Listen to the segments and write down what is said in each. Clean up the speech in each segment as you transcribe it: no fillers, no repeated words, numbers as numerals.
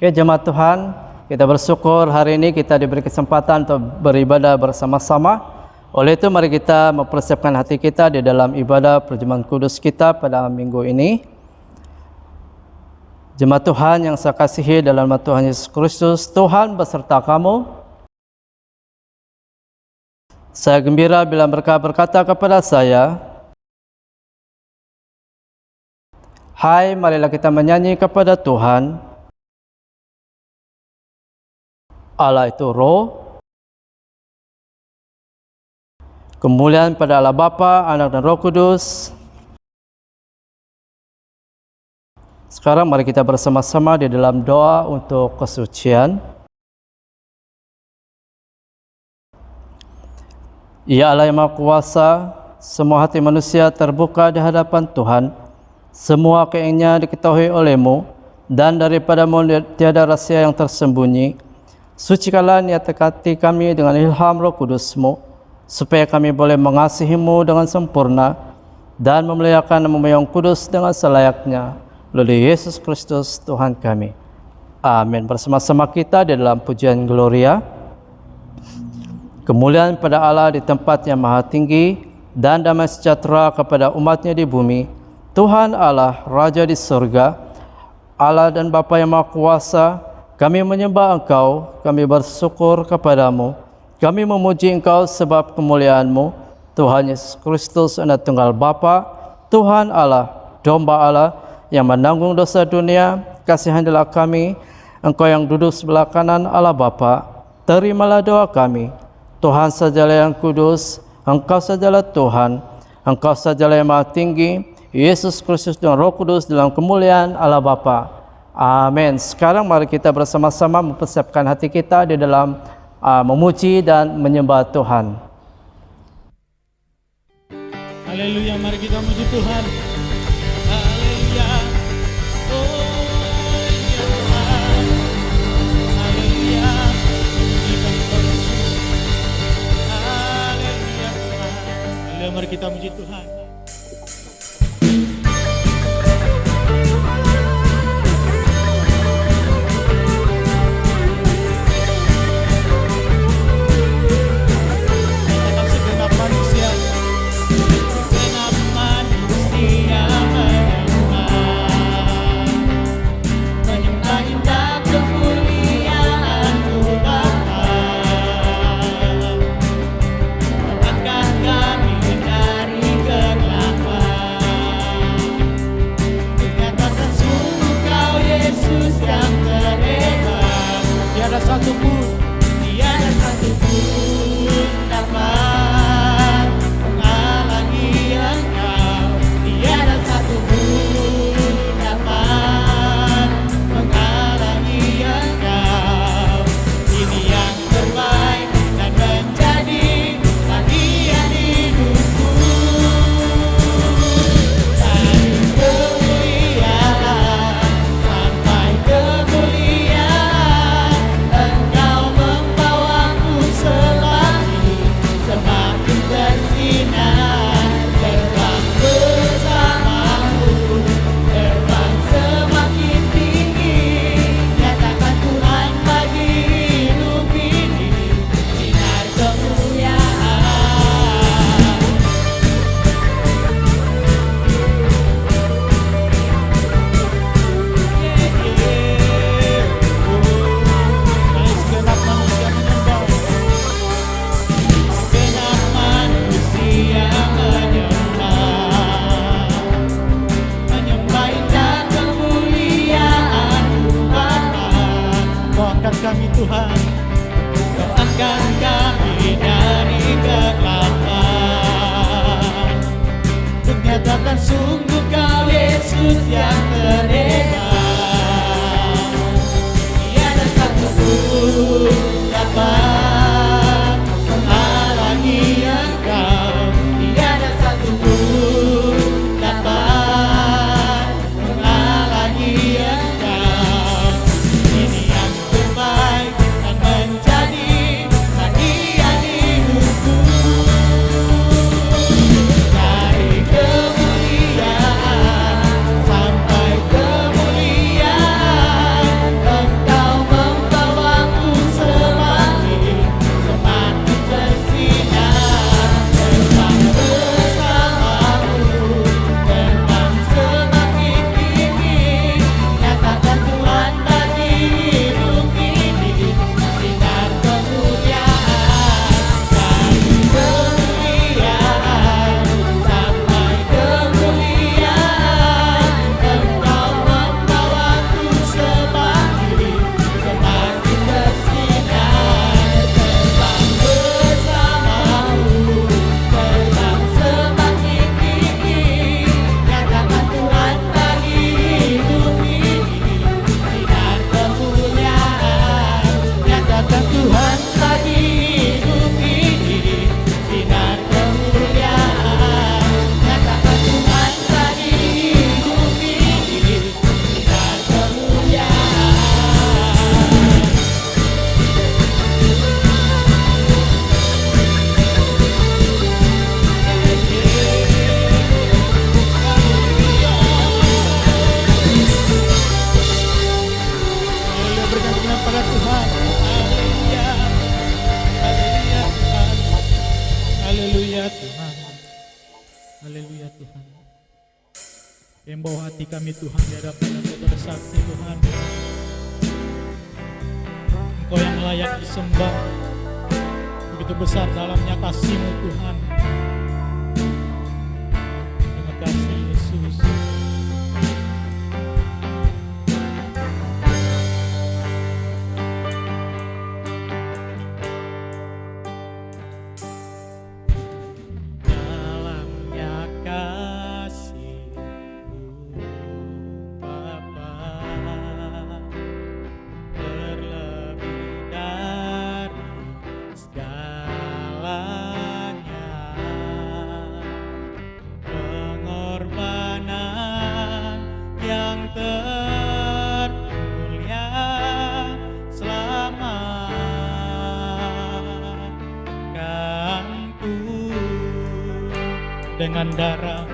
Oke, jemaat Tuhan, kita bersyukur hari ini kita diberi kesempatan untuk beribadah bersama-sama. Oleh itu mari kita mempersiapkan hati kita di dalam ibadah perjamuan kudus kita pada minggu ini. Jemaat Tuhan yang saya kasihi dalam nama Tuhan Yesus Kristus, Tuhan beserta kamu. Saya gembira bila mereka berkata kepada saya, hai, marilah kita menyanyi kepada Tuhan. Allah itu Roh. Kemuliaan pada Allah Bapa, Anak dan Roh Kudus. Sekarang mari kita bersama-sama di dalam doa untuk kesucian. Ya Allah yang Maha Kuasa, semua hati manusia terbuka di hadapan Tuhan. Semua keinginannya diketahui oleh-Mu, dan daripada-Mu tiada rahasia yang tersembunyi. Sucikanlah niat hati kami dengan ilham Roh Kudus-Mu, supaya kami boleh mengasihi-Mu dengan sempurna dan memuliakan nama-Mu yang kudus dengan selayaknya, melalui Yesus Kristus Tuhan kami. Amin. Bersama-sama kita di dalam pujian Gloria. Kemuliaan pada Allah di tempat yang maha tinggi, dan damai sejahtera kepada umat-Nya di bumi. Tuhan Allah, Raja di surga, Allah dan Bapa yang Maha Kuasa, kami menyembah Engkau, kami bersyukur kepadamu, kami memuji Engkau sebab kemuliaan-Mu, Tuhan Yesus Kristus, Anak Tunggal Bapa, Tuhan Allah, Domba Allah yang menanggung dosa dunia. Kasihanilah kami, Engkau yang duduk sebelah kanan Allah Bapa, terimalah doa kami. Tuhan sajalah yang kudus, Engkau sajalah Tuhan, Engkau sajalah yang maha tinggi, Yesus Kristus dengan Roh Kudus dalam kemuliaan Allah Bapa. Amin. Sekarang mari kita bersama-sama mempersiapkan hati kita di dalam memuji dan menyembah Tuhan. Haleluya, mari kita memuji Tuhan. Haleluya. Oh ya Tuhan. Haleluya. Pujikan Tuhan Yesus. Haleluya Tuhan. Haleluya, mari kita memuji Tuhan. Dari kemuliaan sampai Tuhan. Yang bawa hati kami Tuhan di hadapan Engkau bersaksi Tuhan. Engkau yang layak disembah. Begitu besar dalamnya kasih-Mu Tuhan. Terima kasih Yesus. Dalamnya kasih-Mu Bapa, terlebih dari segalanya, pengorbanan yang termulia selamatkan ku dengan darah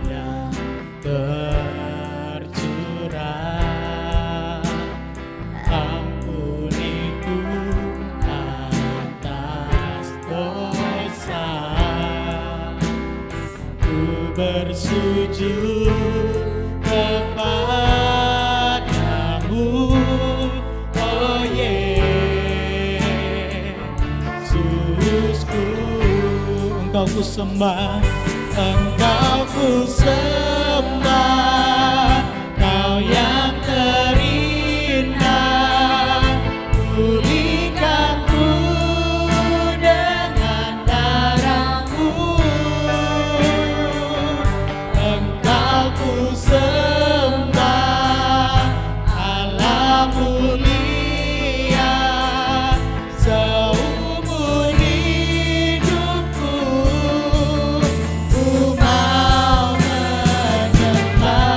yang tercurah. Ampuniku atas dosa, ku bersujud kepadamu, oh Yesusku. Engkau ku sembah, Engkau ku sembah, Kau yang terindah. Pulihkanku dengan darah-Mu, Engkau ku sembah, Allah mulia. Seumur hidupku ku mau menyembah.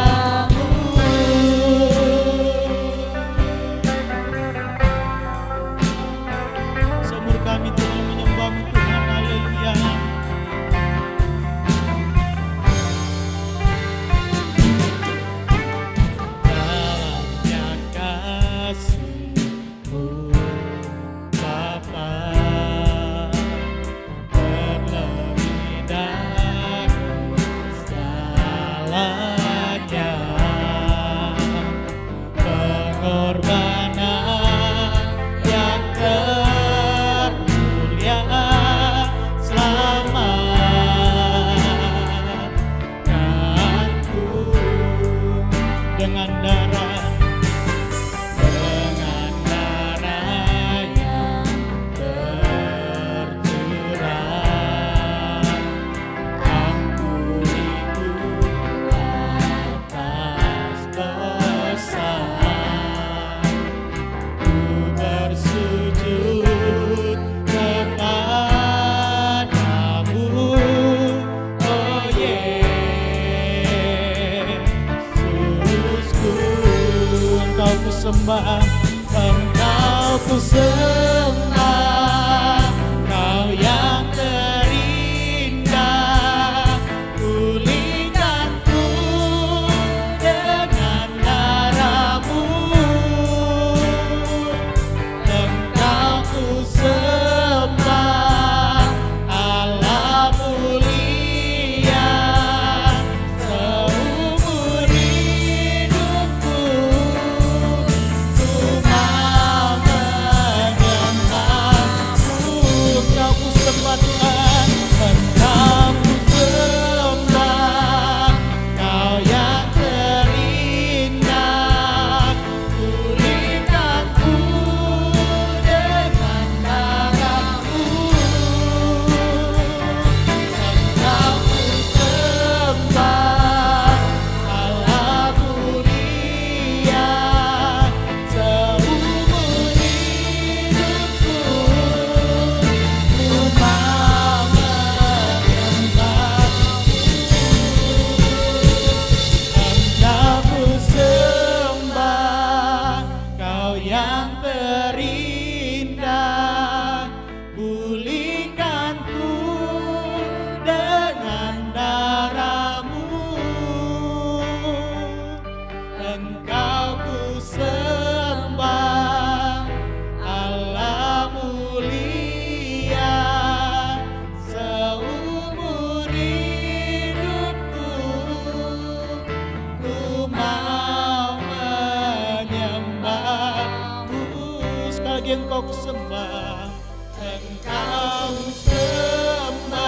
untuk sembah, Engkau sembah,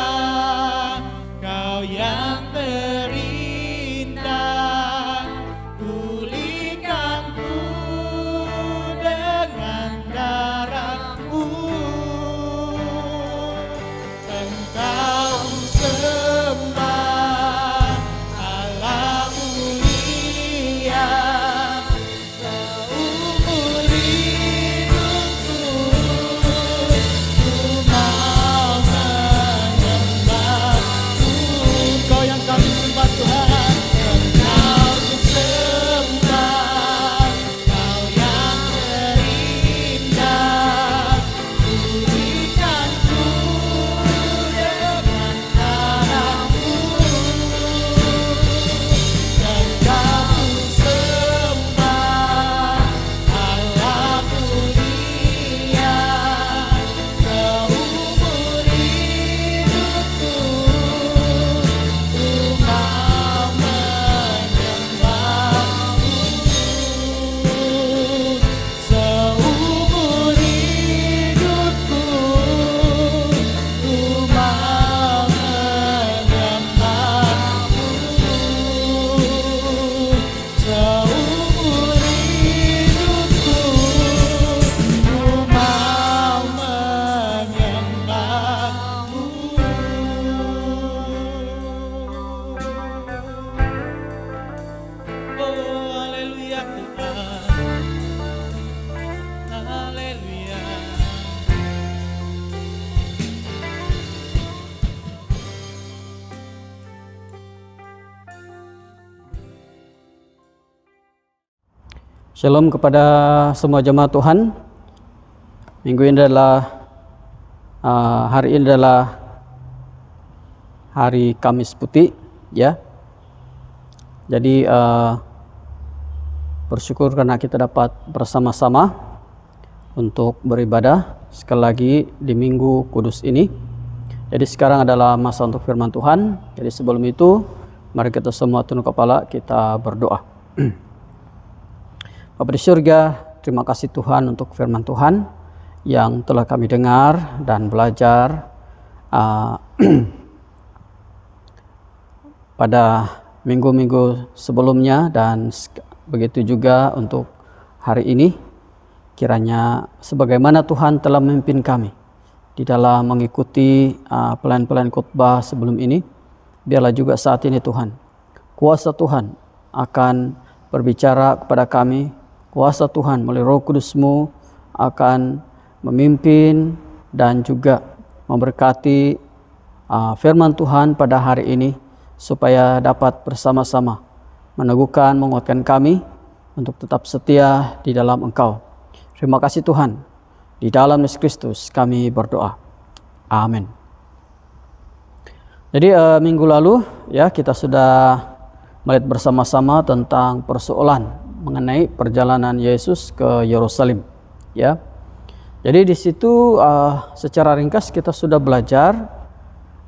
Kau yang terindah, pulihkanku dengan darah-Mu. Engkau sembah, Allah mulia, seumur hidupku ku mau menyembah-Mu. Engkau yang kami sembah Tuhan, Engkau ku sembah, Kau yang terindah, pulihkanku dengan darah-Mu. Engkau ku sembah, Allah mulia, seumur hidupku ku mau menyembah-Mu. Seumur hidupku ku mau menyembah-Mu. Seumur hidupku ku mau menyembah-Mu. Oh, haleluya Tuhan, haleluya. Shalom kepada semua jemaat Tuhan. Minggu ini adalah hari ini adalah hari Kamis Putih, ya. Jadi bersyukur karena kita dapat bersama-sama untuk beribadah sekali lagi di Minggu Kudus ini. Jadi sekarang adalah masa untuk firman Tuhan. Jadi sebelum itu, mari kita semua tunduk kepala, kita berdoa. Bapa di surga, terima kasih Tuhan untuk firman Tuhan yang telah kami dengar dan belajar pada minggu-minggu sebelumnya, dan begitu juga untuk hari ini. Kiranya sebagaimana Tuhan telah memimpin kami di dalam mengikuti pelayan-pelayan khotbah sebelum ini, biarlah juga saat ini Tuhan, kuasa Tuhan akan berbicara kepada kami. Kuasa Tuhan melalui Roh Kudus-Mu akan memimpin dan juga memberkati firman Tuhan pada hari ini, supaya dapat bersama-sama meneguhkan, menguatkan kami untuk tetap setia di dalam Engkau. Terima kasih Tuhan. Di dalam Yesus Kristus kami berdoa. Amin. Jadi minggu lalu ya kita sudah melihat bersama-sama tentang persoalan mengenai perjalanan Yesus ke Yerusalem, ya. Jadi di situ secara ringkas kita sudah belajar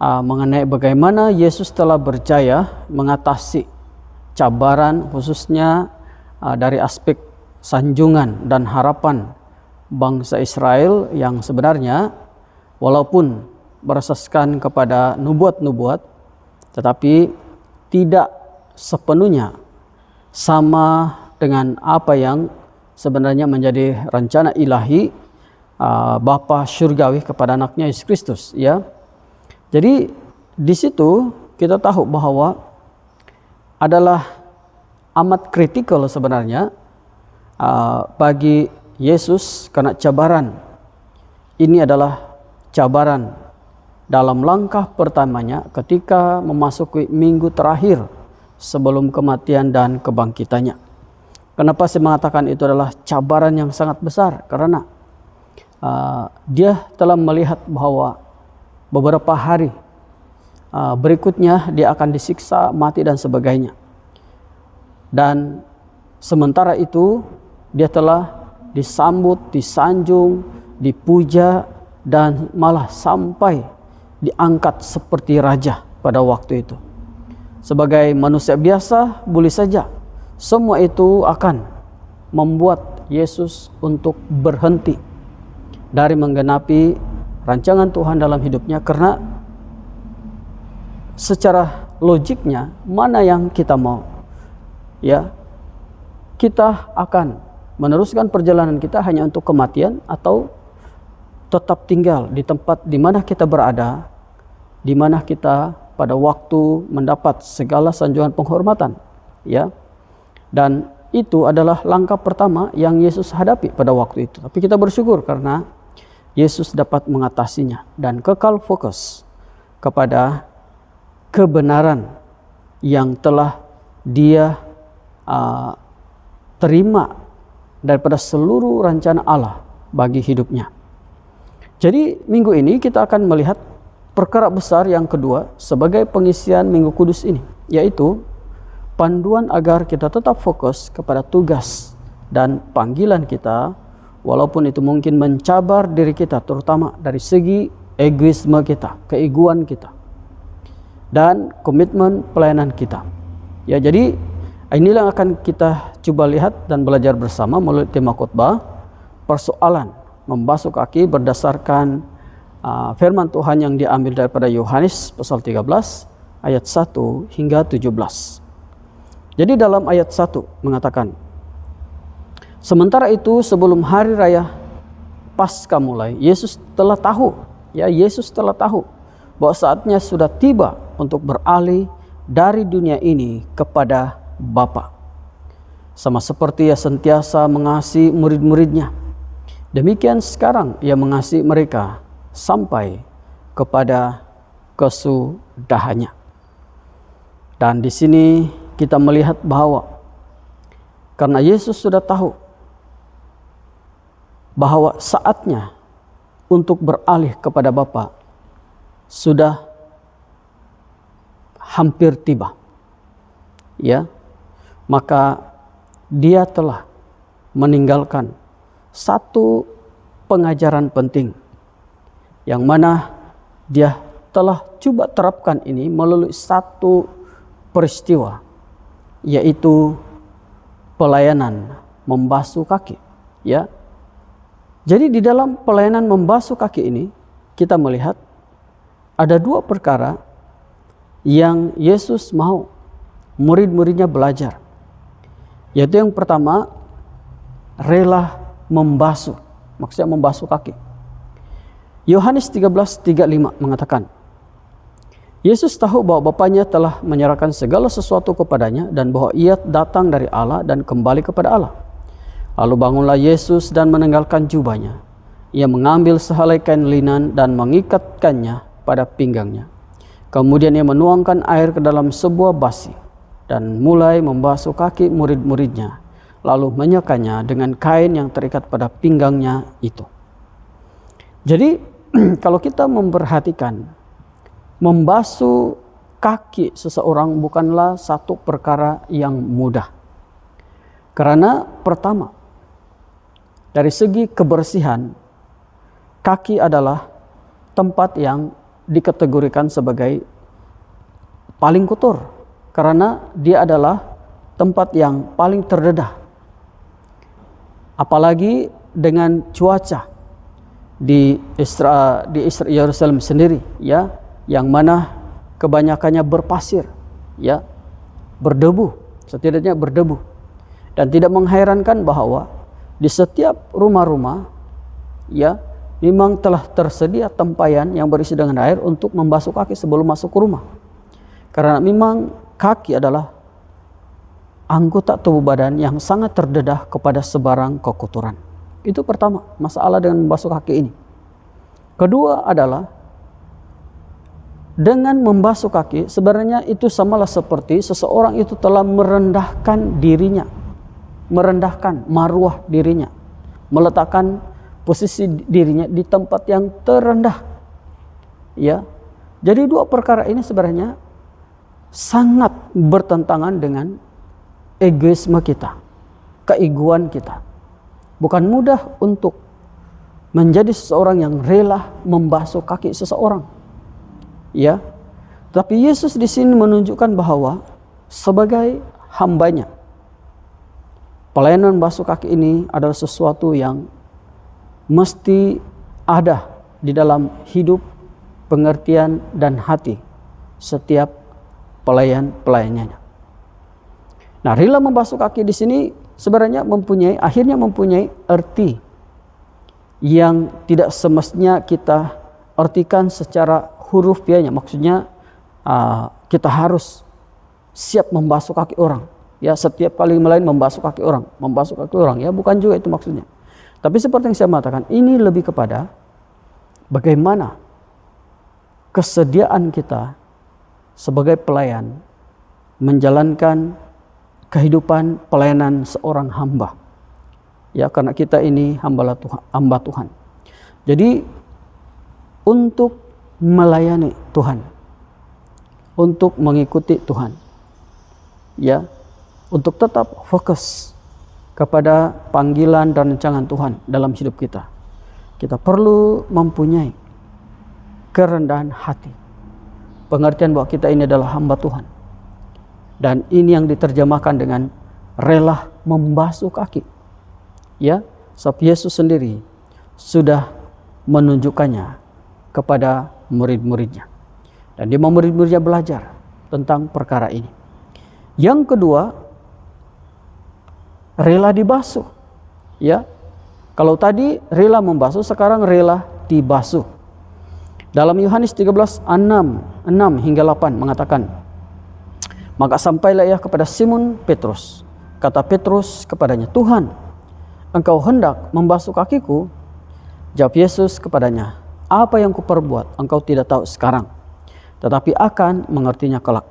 mengenai bagaimana Yesus telah berjaya mengatasi cabaran, khususnya dari aspek sanjungan dan harapan bangsa Israel yang sebenarnya walaupun berasaskan kepada nubuat-nubuat, tetapi tidak sepenuhnya sama dengan apa yang sebenarnya menjadi rencana ilahi Bapa Surgawi kepada anaknya Yesus Kristus, ya. Jadi di situ kita tahu bahwa adalah amat kritikal sebenarnya bagi Yesus, karena cabaran ini adalah cabaran dalam langkah pertamanya ketika memasuki minggu terakhir sebelum kematian dan kebangkitannya. Kenapa saya mengatakan itu adalah cabaran yang sangat besar? Karena dia telah melihat bahwa beberapa hari berikutnya dia akan disiksa, mati dan sebagainya. Dan sementara itu dia telah disambut, disanjung, dipuja, dan malah sampai diangkat seperti raja pada waktu itu. Sebagai manusia biasa boleh saja semua itu akan membuat Yesus untuk berhenti dari menggenapi rancangan Tuhan dalam hidupnya, karena secara logiknya mana yang kita mau, ya, kita akan meneruskan perjalanan kita hanya untuk kematian atau tetap tinggal di tempat di mana kita berada, di mana kita pada waktu mendapat segala sanjungan penghormatan, ya. Dan itu adalah langkah pertama yang Yesus hadapi pada waktu itu. Tapi kita bersyukur karena Yesus dapat mengatasinya dan kekal fokus kepada kebenaran yang telah Dia terima daripada seluruh rencana Allah bagi hidupnya. Jadi minggu ini kita akan melihat perkara besar yang kedua sebagai pengisian Minggu Kudus ini, yaitu panduan agar kita tetap fokus kepada tugas dan panggilan kita, walaupun itu mungkin mencabar diri kita, terutama dari segi egoisme kita, keegoan kita, dan komitmen pelayanan kita. Ya, jadi inilah yang akan kita coba lihat dan belajar bersama melalui tema khotbah, persoalan membasuh kaki berdasarkan firman Tuhan yang diambil daripada Yohanes pasal 13 ayat 1 hingga 17. Jadi dalam ayat 1 mengatakan, sementara itu sebelum hari raya Paskah mulai, Yesus telah tahu bahwa saatnya sudah tiba untuk beralih dari dunia ini kepada Bapa. Sama seperti Ia sentiasa mengasihi murid-muridnya, demikian sekarang Ia mengasihi mereka sampai kepada kesudahannya. Dan di sini kita melihat bahwa karena Yesus sudah tahu bahwa saatnya untuk beralih kepada Bapa sudah hampir tiba, ya, maka Dia telah meninggalkan satu pengajaran penting yang mana Dia telah coba terapkan ini melalui satu peristiwa, yaitu pelayanan membasuh kaki, ya. Jadi di dalam pelayanan membasuh kaki ini kita melihat ada dua perkara yang Yesus mau murid-muridnya belajar. Yaitu yang pertama, rela membasuh, maksudnya membasuh kaki. Yohanes 13:35 mengatakan, Yesus tahu bahwa Bapanya telah menyerahkan segala sesuatu kepadanya dan bahwa Ia datang dari Allah dan kembali kepada Allah. Lalu bangunlah Yesus dan menanggalkan jubahnya. Ia mengambil sehelai kain linan dan mengikatkannya pada pinggangnya. Kemudian Ia menuangkan air ke dalam sebuah basi dan mulai membasuh kaki murid-muridnya, lalu menyekanya dengan kain yang terikat pada pinggangnya itu. Jadi kalau kita memperhatikan, membasuh kaki seseorang bukanlah satu perkara yang mudah. Karena pertama, dari segi kebersihan, kaki adalah tempat yang dikategorikan sebagai paling kotor. Karena dia adalah tempat yang paling terdedah. Apalagi dengan cuaca di Yerusalem sendiri, ya, yang mana kebanyakannya berpasir, ya, berdebu, setidaknya berdebu. Dan tidak mengherankan bahwa di setiap rumah-rumah, ya, memang telah tersedia tempayan yang berisi dengan air untuk membasuh kaki sebelum masuk ke rumah. Karena memang kaki adalah anggota tubuh badan yang sangat terdedah kepada sebarang kekotoran. Itu pertama, masalah dengan membasuh kaki ini. Kedua adalah dengan membasuh kaki, sebenarnya itu samalah seperti seseorang itu telah merendahkan dirinya, merendahkan marwah dirinya, meletakkan posisi dirinya di tempat yang terendah, ya. Jadi dua perkara ini sebenarnya sangat bertentangan dengan egoisme kita, keegoan kita. Bukan mudah untuk menjadi seseorang yang rela membasuh kaki seseorang, ya. Tapi Yesus di sini menunjukkan bahwa sebagai hambanya, pelayanan basuh kaki ini adalah sesuatu yang mesti ada di dalam hidup, pengertian, dan hati setiap pelayan-pelayannya. Nah, rela membasuh kaki di sini sebenarnya akhirnya mempunyai arti yang tidak semestinya kita artikan secara hurufiahnya. Maksudnya kita harus siap membasuh kaki orang. Ya, setiap kali melayani membasuh kaki orang. Ya, bukan juga itu maksudnya. Tapi seperti yang saya mengatakan, ini lebih kepada bagaimana kesediaan kita sebagai pelayan menjalankan kehidupan pelayanan seorang hamba. Ya, karena kita ini hamba Tuhan. Jadi untuk melayani Tuhan, untuk mengikuti Tuhan, ya, untuk tetap fokus kepada panggilan dan rancangan Tuhan dalam hidup kita, kita perlu mempunyai kerendahan hati, pengertian bahwa kita ini adalah hamba Tuhan. Dan ini yang diterjemahkan dengan rela membasuh kaki. Ya, sebab Yesus sendiri sudah menunjukkannya kepada murid-muridnya. Dan dia mau murid-muridnya belajar tentang perkara ini. Yang kedua, rela dibasuh. Ya, kalau tadi rela membasuh, sekarang rela dibasuh. Dalam Yohanes 13:6 hingga 8 mengatakan, maka sampailah ia kepada Simon Petrus. Kata Petrus kepadanya, Tuhan, engkau hendak membasuh kakiku? Jawab Yesus kepadanya, apa yang kuperbuat engkau tidak tahu sekarang, tetapi akan mengertinya kelak.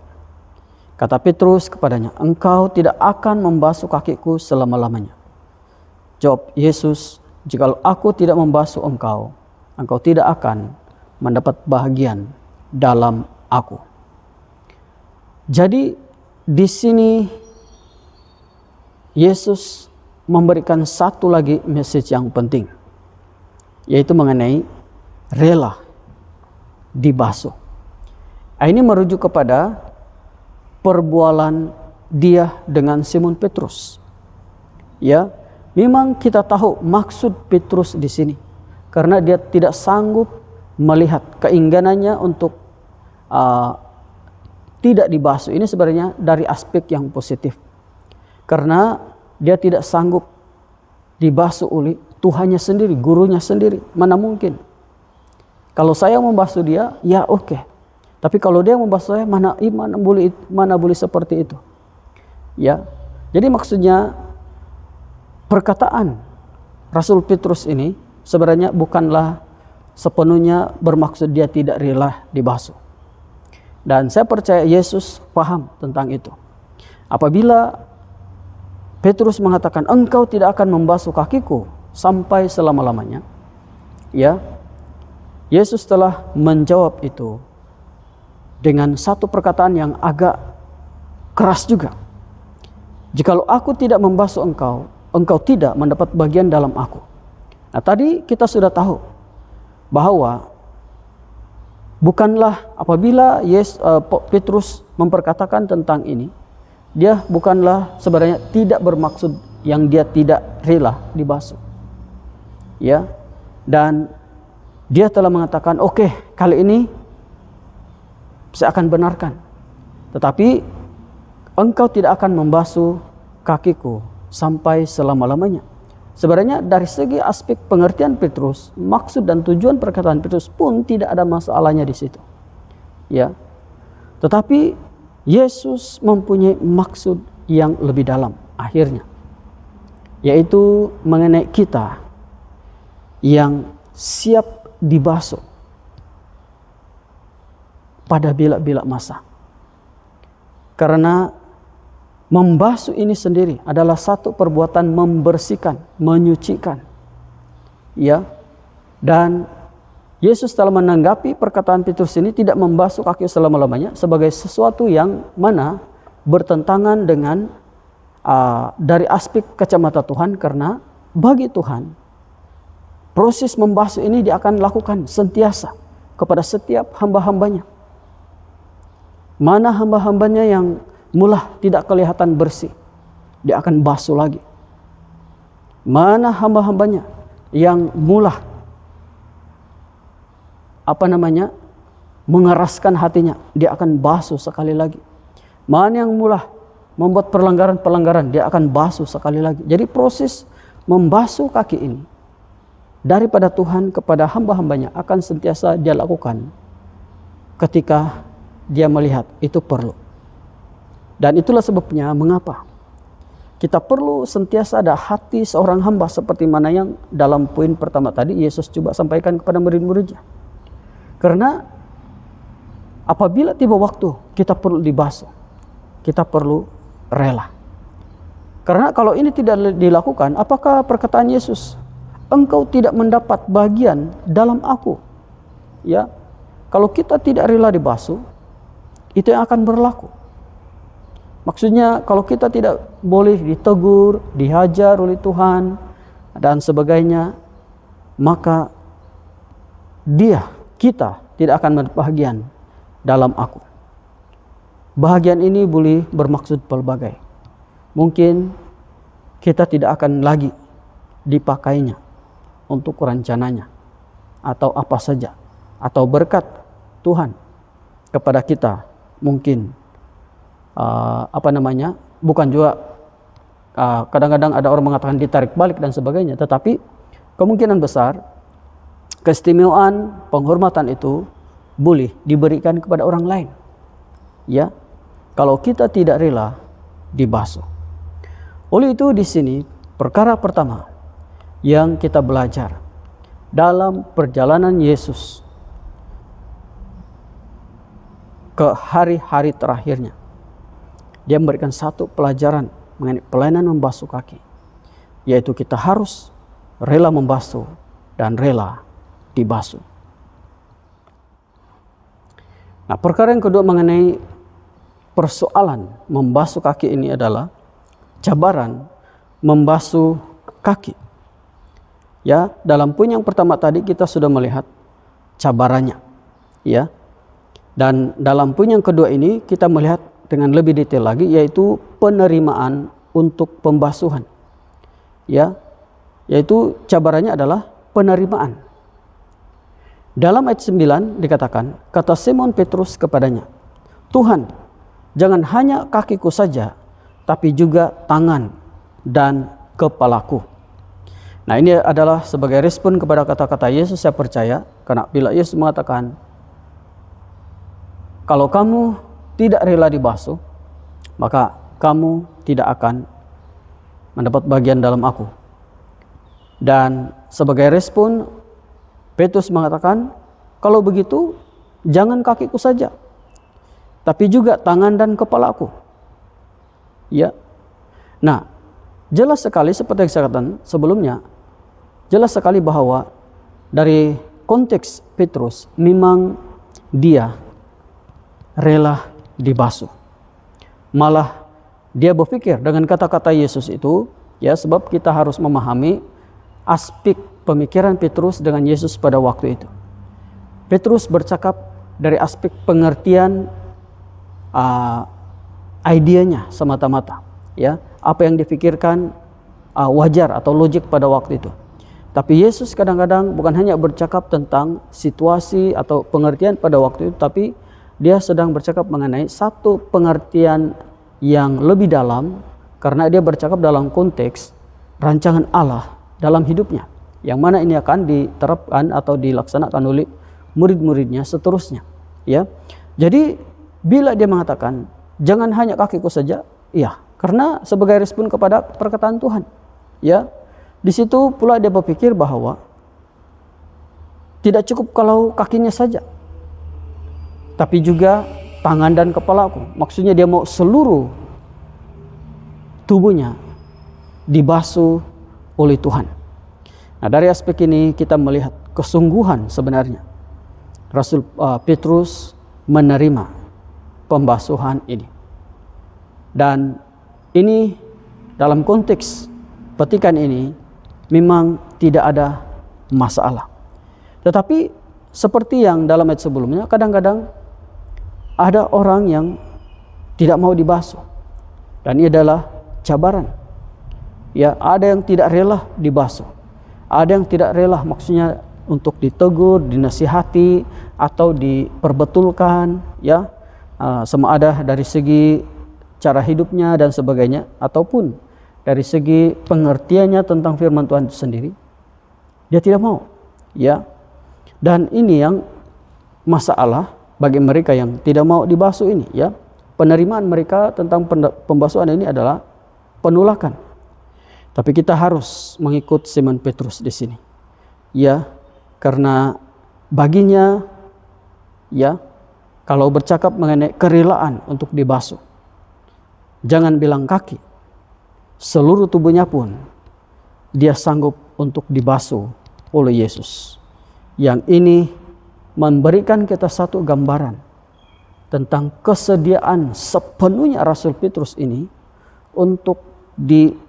Kata Petrus kepadanya, engkau tidak akan membasuh kakiku selama-lamanya. Jawab Yesus, jikalau aku tidak membasuh engkau, engkau tidak akan mendapat bahagian dalam aku. Jadi di sini Yesus memberikan satu lagi message yang penting, yaitu mengenai rela dibasuh. Ini merujuk kepada perbualan dia dengan Simon Petrus. Ya, memang kita tahu maksud Petrus di sini, karena dia tidak sanggup melihat keinginannya untuk tidak dibasuh. Ini sebenarnya dari aspek yang positif, karena dia tidak sanggup dibasuh oleh Tuhannya sendiri, gurunya sendiri. Mana mungkin? Kalau saya membasuh dia, ya oke. Tapi kalau dia membasuh saya, mana boleh seperti itu. Ya, jadi maksudnya perkataan Rasul Petrus ini sebenarnya bukanlah sepenuhnya bermaksud dia tidak rela dibasuh. Dan saya percaya Yesus paham tentang itu. Apabila Petrus mengatakan, engkau tidak akan membasuh kakiku sampai selama-lamanya, ya, Yesus telah menjawab itu dengan satu perkataan yang agak keras juga. Jikalau aku tidak membasuh engkau, engkau tidak mendapat bagian dalam aku. Nah, tadi kita sudah tahu bahwa bukanlah apabila Petrus memperkatakan tentang ini, dia bukanlah sebenarnya tidak bermaksud yang dia tidak rela dibasuh. Ya. Dan dia telah mengatakan, oke, kali ini saya akan benarkan. Tetapi engkau tidak akan membasuh kakiku sampai selama-lamanya. Sebenarnya dari segi aspek pengertian Petrus, maksud dan tujuan perkataan Petrus pun tidak ada masalahnya di situ. Ya. Tetapi Yesus mempunyai maksud yang lebih dalam akhirnya, yaitu mengenai kita yang siap dibasuh pada bila-bila masa. Karena membasuh ini sendiri adalah satu perbuatan membersihkan, menyucikan. Ya. Dan Yesus telah menanggapi perkataan Petrus ini tidak membasuh kaki selama-lamanya sebagai sesuatu yang mana bertentangan dengan dari aspek kacamata Tuhan, karena bagi Tuhan proses membasuh ini dia akan lakukan sentiasa kepada setiap hamba-hambanya. Mana hamba-hambanya yang mula tidak kelihatan bersih, dia akan basuh lagi. Mana hamba-hambanya yang mula mengeraskan hatinya, dia akan basuh sekali lagi. Mana yang mula membuat pelanggaran-pelanggaran, dia akan basuh sekali lagi. Jadi proses membasuh kaki ini daripada Tuhan kepada hamba-hambanya akan sentiasa dia lakukan ketika dia melihat itu perlu. Dan itulah sebabnya mengapa kita perlu sentiasa ada hati seorang hamba seperti mana yang dalam poin pertama tadi Yesus coba sampaikan kepada murid-muridnya. Karena apabila tiba waktu kita perlu dibasuh, kita perlu rela. Karena kalau ini tidak dilakukan, apakah perkataan Yesus, engkau tidak mendapat bagian dalam aku? Ya, kalau kita tidak rela dibasuh, itu yang akan berlaku. Maksudnya kalau kita tidak boleh ditegur, dihajar oleh Tuhan dan sebagainya, maka kita tidak akan berbahagian dalam aku. Bahagian ini boleh bermaksud pelbagai. Mungkin kita tidak akan lagi dipakainya untuk rencananya atau apa saja, atau berkat Tuhan kepada kita mungkin bukan juga kadang-kadang ada orang mengatakan ditarik balik dan sebagainya, tetapi kemungkinan besar keistimewaan penghormatan itu boleh diberikan kepada orang lain, ya, kalau kita tidak rela dibasuh. Oleh itu di sini perkara pertama yang kita belajar dalam perjalanan Yesus ke hari-hari terakhirnya, dia memberikan satu pelajaran mengenai pelayanan membasuh kaki, yaitu kita harus rela membasuh dan rela dibasuh. Nah, perkara yang kedua mengenai persoalan membasuh kaki ini adalah cabaran membasuh kaki. Ya, dalam poin yang pertama tadi kita sudah melihat cabarannya, ya. Dan dalam poin yang kedua ini kita melihat dengan lebih detail lagi, yaitu penerimaan untuk pembasuhan, ya, yaitu cabarannya adalah penerimaan. Dalam ayat 9 dikatakan, kata Simon Petrus kepadanya, Tuhan, jangan hanya kakiku saja, tapi juga tangan dan kepalaku. Nah, ini adalah sebagai respon kepada kata-kata Yesus, saya percaya, karena bila Yesus mengatakan, kalau kamu tidak rela dibasuh, maka kamu tidak akan mendapat bagian dalam aku. Dan sebagai respon, Petrus mengatakan, kalau begitu jangan kakiku saja, tapi juga tangan dan kepalaku. Ya. Nah, jelas sekali seperti yang saya katakan sebelumnya, jelas sekali bahwa dari konteks Petrus memang dia rela dibasuh. Malah dia berpikir dengan kata-kata Yesus itu, ya, sebab kita harus memahami aspek pemikiran Petrus dengan Yesus pada waktu itu. Petrus bercakap dari aspek pengertian idenya semata-mata, ya, apa yang dipikirkan wajar atau logik pada waktu itu. Tapi Yesus kadang-kadang bukan hanya bercakap tentang situasi atau pengertian pada waktu itu, tapi dia sedang bercakap mengenai satu pengertian yang lebih dalam, karena dia bercakap dalam konteks rancangan Allah dalam hidupnya, yang mana ini akan diterapkan atau dilaksanakan oleh murid-muridnya seterusnya, ya. Jadi bila dia mengatakan jangan hanya kakiku saja, iya, karena sebagai respon kepada perkataan Tuhan, ya. Di situ pula dia berpikir bahwa tidak cukup kalau kakinya saja, tapi juga tangan dan kepalaku. Maksudnya dia mau seluruh tubuhnya dibasuh oleh Tuhan. Nah, dari aspek ini kita melihat kesungguhan sebenarnya Rasul Petrus menerima pembasuhan ini. Dan ini dalam konteks petikan ini memang tidak ada masalah. Tetapi seperti yang dalam ayat sebelumnya, kadang-kadang ada orang yang tidak mau dibasuh, dan ini adalah cabaran. Ya, ada yang tidak rela dibasuh, ada yang tidak rela, maksudnya untuk ditegur, dinasihati atau diperbetulkan, ya. Sama ada dari segi cara hidupnya dan sebagainya, ataupun dari segi pengertiannya tentang firman Tuhan itu sendiri, dia tidak mau, ya. Dan ini yang masalah bagi mereka yang tidak mau dibasuh ini, ya. Penerimaan mereka tentang pembasuhan ini adalah penolakan. Tapi kita harus mengikut Simon Petrus di sini, ya, karena baginya, ya, kalau bercakap mengenai kerelaan untuk dibasuh, jangan bilang kaki, seluruh tubuhnya pun dia sanggup untuk dibasuh oleh Yesus. Yang ini memberikan kita satu gambaran tentang kesediaan sepenuhnya Rasul Petrus ini untuk dilakukan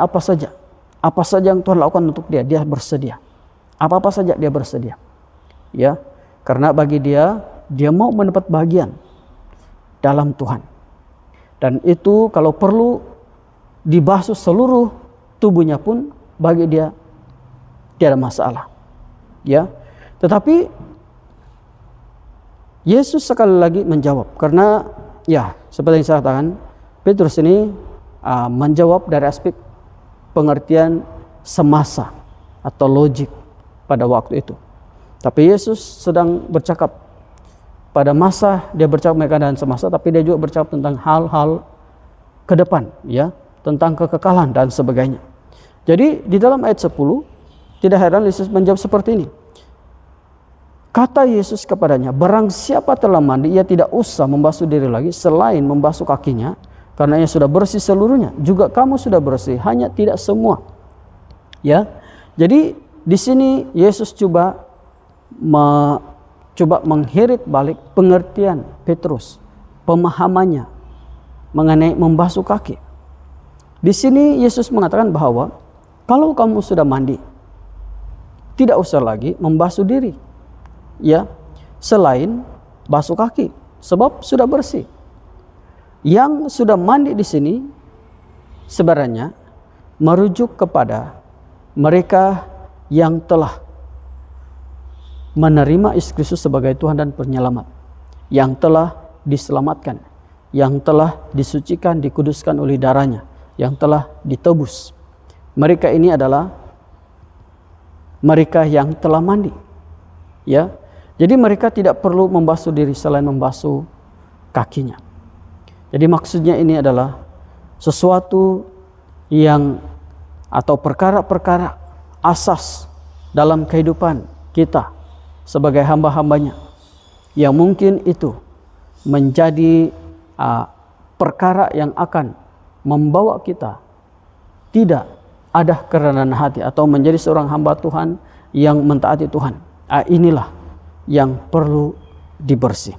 apa saja yang Tuhan lakukan untuk dia bersedia. Apa-apa saja dia bersedia, ya, karena bagi dia mau mendapat bagian dalam Tuhan. Dan itu kalau perlu dibasuh seluruh tubuhnya pun bagi dia tidak ada masalah, ya. Tetapi Yesus sekali lagi menjawab, karena ya seperti yang saya katakan, Petrus ini menjawab dari aspek pengertian semasa atau logik pada waktu itu. Tapi Yesus sedang bercakap pada masa, dia bercakap mengenai keadaan semasa, tapi dia juga bercakap tentang hal-hal ke depan, ya, tentang kekekalan dan sebagainya. Jadi di dalam ayat 10 tidak heran Yesus menjawab seperti ini. Kata Yesus kepadanya, barang siapa telah mandi, ia tidak usah membasuh diri lagi selain membasuh kakinya, karena ia sudah bersih seluruhnya. Juga kamu sudah bersih, hanya tidak semua. Ya, jadi di sini Yesus coba menghirit balik pengertian Petrus, pemahamannya mengenai membasuh kaki. Di sini Yesus mengatakan bahwa kalau kamu sudah mandi, tidak usah lagi membasuh diri, ya, selain basuh kaki, sebab sudah bersih. Yang sudah mandi di sini sebenarnya merujuk kepada mereka yang telah menerima Yesus Kristus sebagai Tuhan dan Penyelamat, yang telah diselamatkan, yang telah disucikan, dikuduskan oleh darahnya, yang telah ditebus. Mereka ini adalah mereka yang telah mandi, ya. Jadi mereka tidak perlu membasuh diri selain membasuh kakinya. Jadi maksudnya ini adalah sesuatu yang atau perkara-perkara asas dalam kehidupan kita sebagai hamba-hambanya, yang mungkin itu menjadi perkara yang akan membawa kita tidak ada kerendahan hati atau menjadi seorang hamba Tuhan yang mentaati Tuhan. Inilah yang perlu dibersih.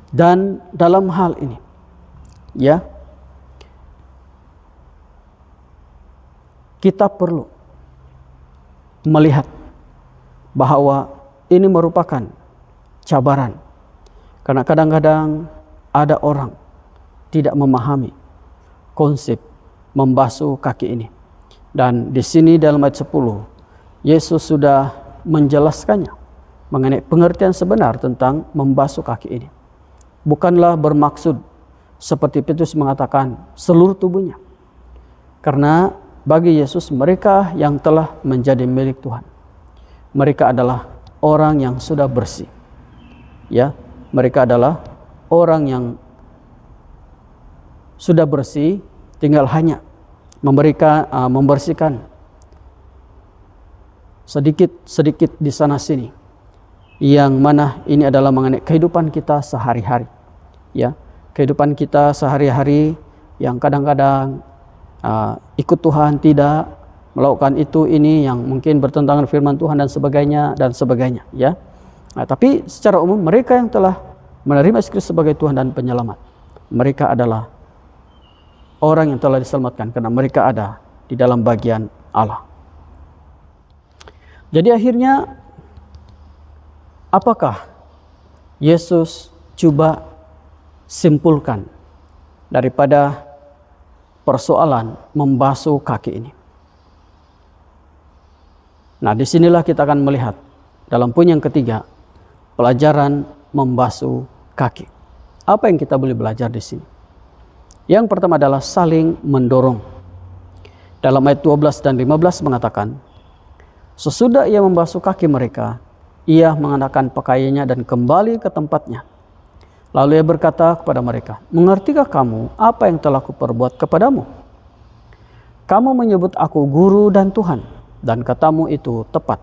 Dan dalam hal ini, ya, kita perlu melihat bahwa ini merupakan cabaran. Karena kadang-kadang ada orang tidak memahami konsep membasuh kaki ini. Dan di sini dalam ayat 10, Yesus sudah menjelaskannya mengenai pengertian sebenar tentang membasuh kaki ini. Bukanlah bermaksud seperti Petrus mengatakan seluruh tubuhnya. Karena bagi Yesus mereka yang telah menjadi milik Tuhan, mereka adalah orang yang sudah bersih. Ya, mereka adalah orang yang sudah bersih, tinggal hanya membersihkan sedikit di sana sini, yang mana ini adalah mengenai kehidupan kita sehari-hari, ya, kehidupan kita sehari-hari yang kadang-kadang ikut Tuhan, tidak melakukan ini yang mungkin bertentangan firman Tuhan dan sebagainya, ya. Tapi secara umum mereka yang telah menerima Yesus Kristus sebagai Tuhan dan Penyelamat, mereka adalah orang yang telah diselamatkan karena mereka ada di dalam bagian Allah. Jadi akhirnya apakah Yesus coba simpulkan daripada persoalan membasuh kaki ini? Nah, disinilah kita akan melihat dalam poin yang ketiga, pelajaran membasuh kaki. Apa yang kita boleh belajar di sini? Yang pertama adalah saling mendorong. Dalam ayat 12 dan 15 mengatakan, sesudah ia membasuh kaki mereka, ia mengenakan pakaiannya dan kembali ke tempatnya. Lalu ia berkata kepada mereka, mengertikah kamu apa yang telah kuperbuat kepadamu? Kamu menyebut aku guru dan Tuhan, dan katamu itu tepat,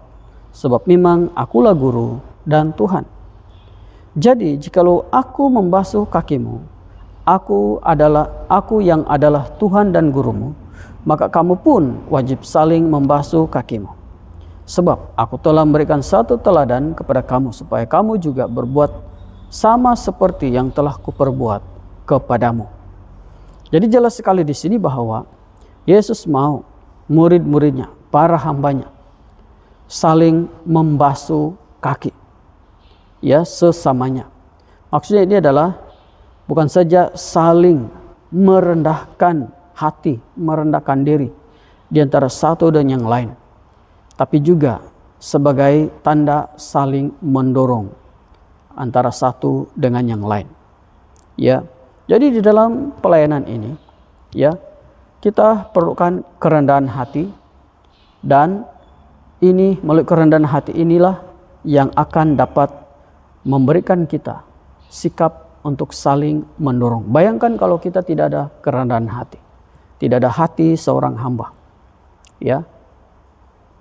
sebab memang akulah guru dan Tuhan. Jadi jikalau aku membasuh kakimu, aku yang adalah Tuhan dan gurumu, maka kamu pun wajib saling membasuh kakimu. Sebab aku telah memberikan satu teladan kepada kamu, supaya kamu juga berbuat sama seperti yang telah kuperbuat kepadamu. Jadi jelas sekali di sini bahwa Yesus mau murid-muridnya, para hambanya, saling membasuh kaki, ya, sesamanya. Maksudnya ini adalah bukan saja saling merendahkan hati, merendahkan diri di antara satu dan yang lain, tapi juga sebagai tanda saling mendorong antara satu dengan yang lain. Ya, jadi di dalam pelayanan ini, ya, kita perlukan kerendahan hati, dan ini melalui kerendahan hati inilah yang akan dapat memberikan kita sikap untuk saling mendorong. Bayangkan kalau kita tidak ada kerendahan hati, tidak ada hati seorang hamba, ya,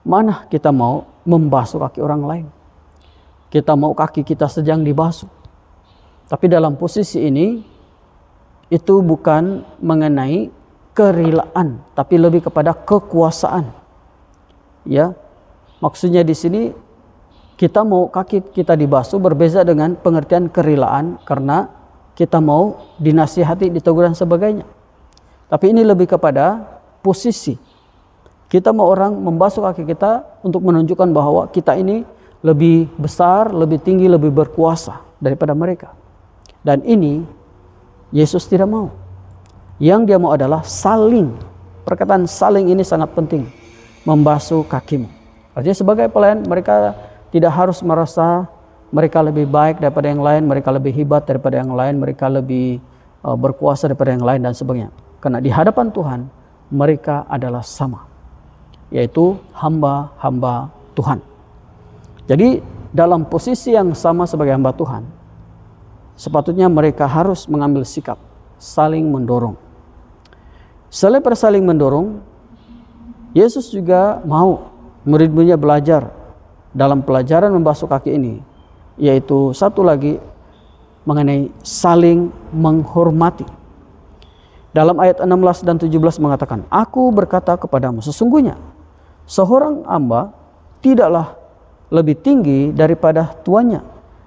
mana kita mau membasuh kaki orang lain? Kita mau kaki kita sedang dibasuh. Tapi dalam posisi ini, itu bukan mengenai kerelaan, tapi lebih kepada kekuasaan. Ya, maksudnya di sini kita mau kaki kita dibasuh berbeza dengan pengertian kerelaan karena kita mau dinasihati, ditegur dan sebagainya. Tapi ini lebih kepada posisi. Kita mau orang membasuh kaki kita untuk menunjukkan bahwa kita ini lebih besar, lebih tinggi, lebih berkuasa daripada mereka. Dan ini Yesus tidak mau. Yang dia mau adalah saling. Perkataan saling ini sangat penting. Membasuh kakimu. Artinya sebagai pelayan, mereka tidak harus merasa mereka lebih baik daripada yang lain, mereka lebih hebat daripada yang lain, mereka lebih berkuasa daripada yang lain dan sebagainya. Karena di hadapan Tuhan, mereka adalah sama, yaitu hamba-hamba Tuhan. Jadi dalam posisi yang sama sebagai hamba Tuhan, sepatutnya mereka harus mengambil sikap saling mendorong. Selain pada saling mendorong, Yesus juga mau murid-muridnya belajar dalam pelajaran membasuh kaki ini, yaitu satu lagi mengenai saling menghormati. Dalam ayat 16 dan 17 mengatakan, aku berkata kepadamu, sesungguhnya seorang hamba tidaklah lebih tinggi daripada tuannya,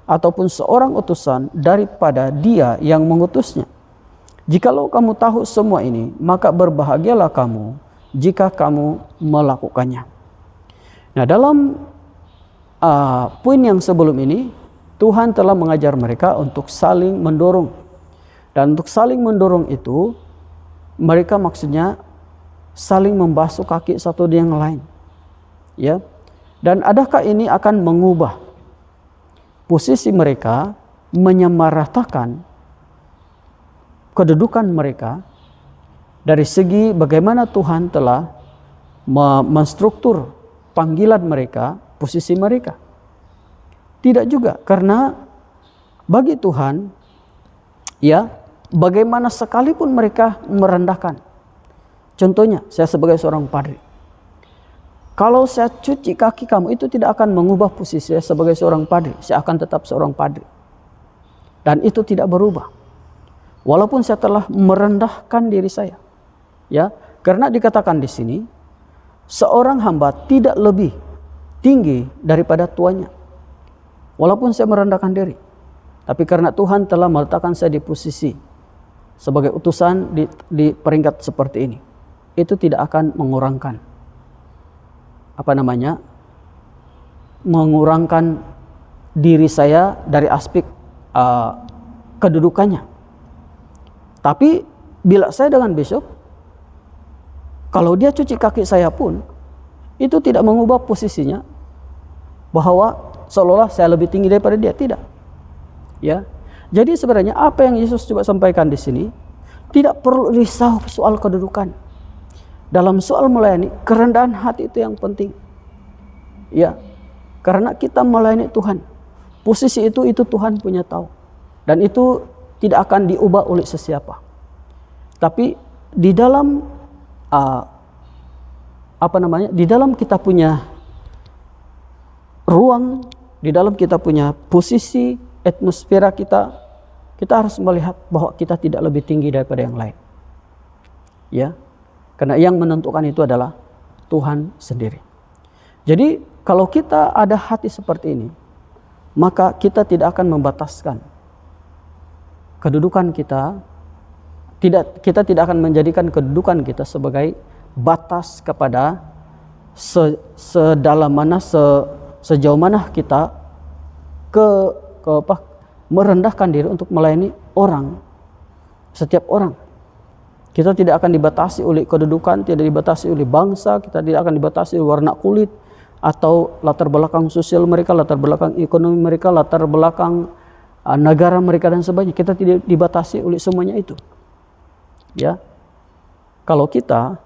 ataupun seorang utusan daripada dia yang mengutusnya. Jikalau kamu tahu semua ini, maka berbahagialah kamu jika kamu melakukannya. Nah, dalam poin yang sebelum ini, Tuhan telah mengajar mereka untuk saling mendorong. Dan untuk saling mendorong itu, mereka maksudnya saling membasuh kaki satu dengan yang lain. Ya. Dan adakah ini akan mengubah posisi mereka, menyamaratakan kedudukan mereka dari segi bagaimana Tuhan telah menstruktur panggilan mereka, posisi mereka? Tidak juga, karena bagi Tuhan, ya, bagaimana sekalipun mereka merendahkan. Contohnya, saya sebagai seorang padri, kalau saya cuci kaki kamu, itu tidak akan mengubah posisi saya sebagai seorang padri. Saya akan tetap seorang padri, dan itu tidak berubah. Walaupun saya telah merendahkan diri saya, ya, karena dikatakan di sini seorang hamba tidak lebih tinggi daripada tuannya. Walaupun saya merendahkan diri, tapi karena Tuhan telah meletakkan saya di posisi sebagai utusan di peringkat seperti ini, itu tidak akan mengurangkan diri saya dari aspek kedudukannya. Tapi bila saya dengan bishop, kalau dia cuci kaki saya pun, itu tidak mengubah posisinya bahwa seolah-olah saya lebih tinggi daripada dia, tidak. Ya. Jadi sebenarnya apa yang Yesus coba sampaikan di sini, tidak perlu risau soal kedudukan. Dalam soal melayani, kerendahan hati itu yang penting. Ya. Karena kita melayani Tuhan. Posisi itu Tuhan punya tahu. Dan itu tidak akan diubah oleh sesiapa. Tapi di dalam di dalam kita punya ruang, di dalam kita punya posisi, atmosfera kita harus melihat bahwa kita tidak lebih tinggi daripada yang lain. Ya. Karena yang menentukan itu adalah Tuhan sendiri. Jadi kalau kita ada hati seperti ini, maka kita tidak akan membataskan kedudukan kita. Kita tidak akan menjadikan kedudukan kita sebagai batas kepada sedalam mana, sejauh mana kita merendahkan diri untuk melayani orang, setiap orang. Kita tidak akan dibatasi oleh kedudukan, tidak dibatasi oleh bangsa, kita tidak akan dibatasi oleh warna kulit atau latar belakang sosial mereka, latar belakang ekonomi mereka, latar belakang negara mereka dan sebagainya. Kita tidak dibatasi oleh semuanya itu. Ya. Kalau kita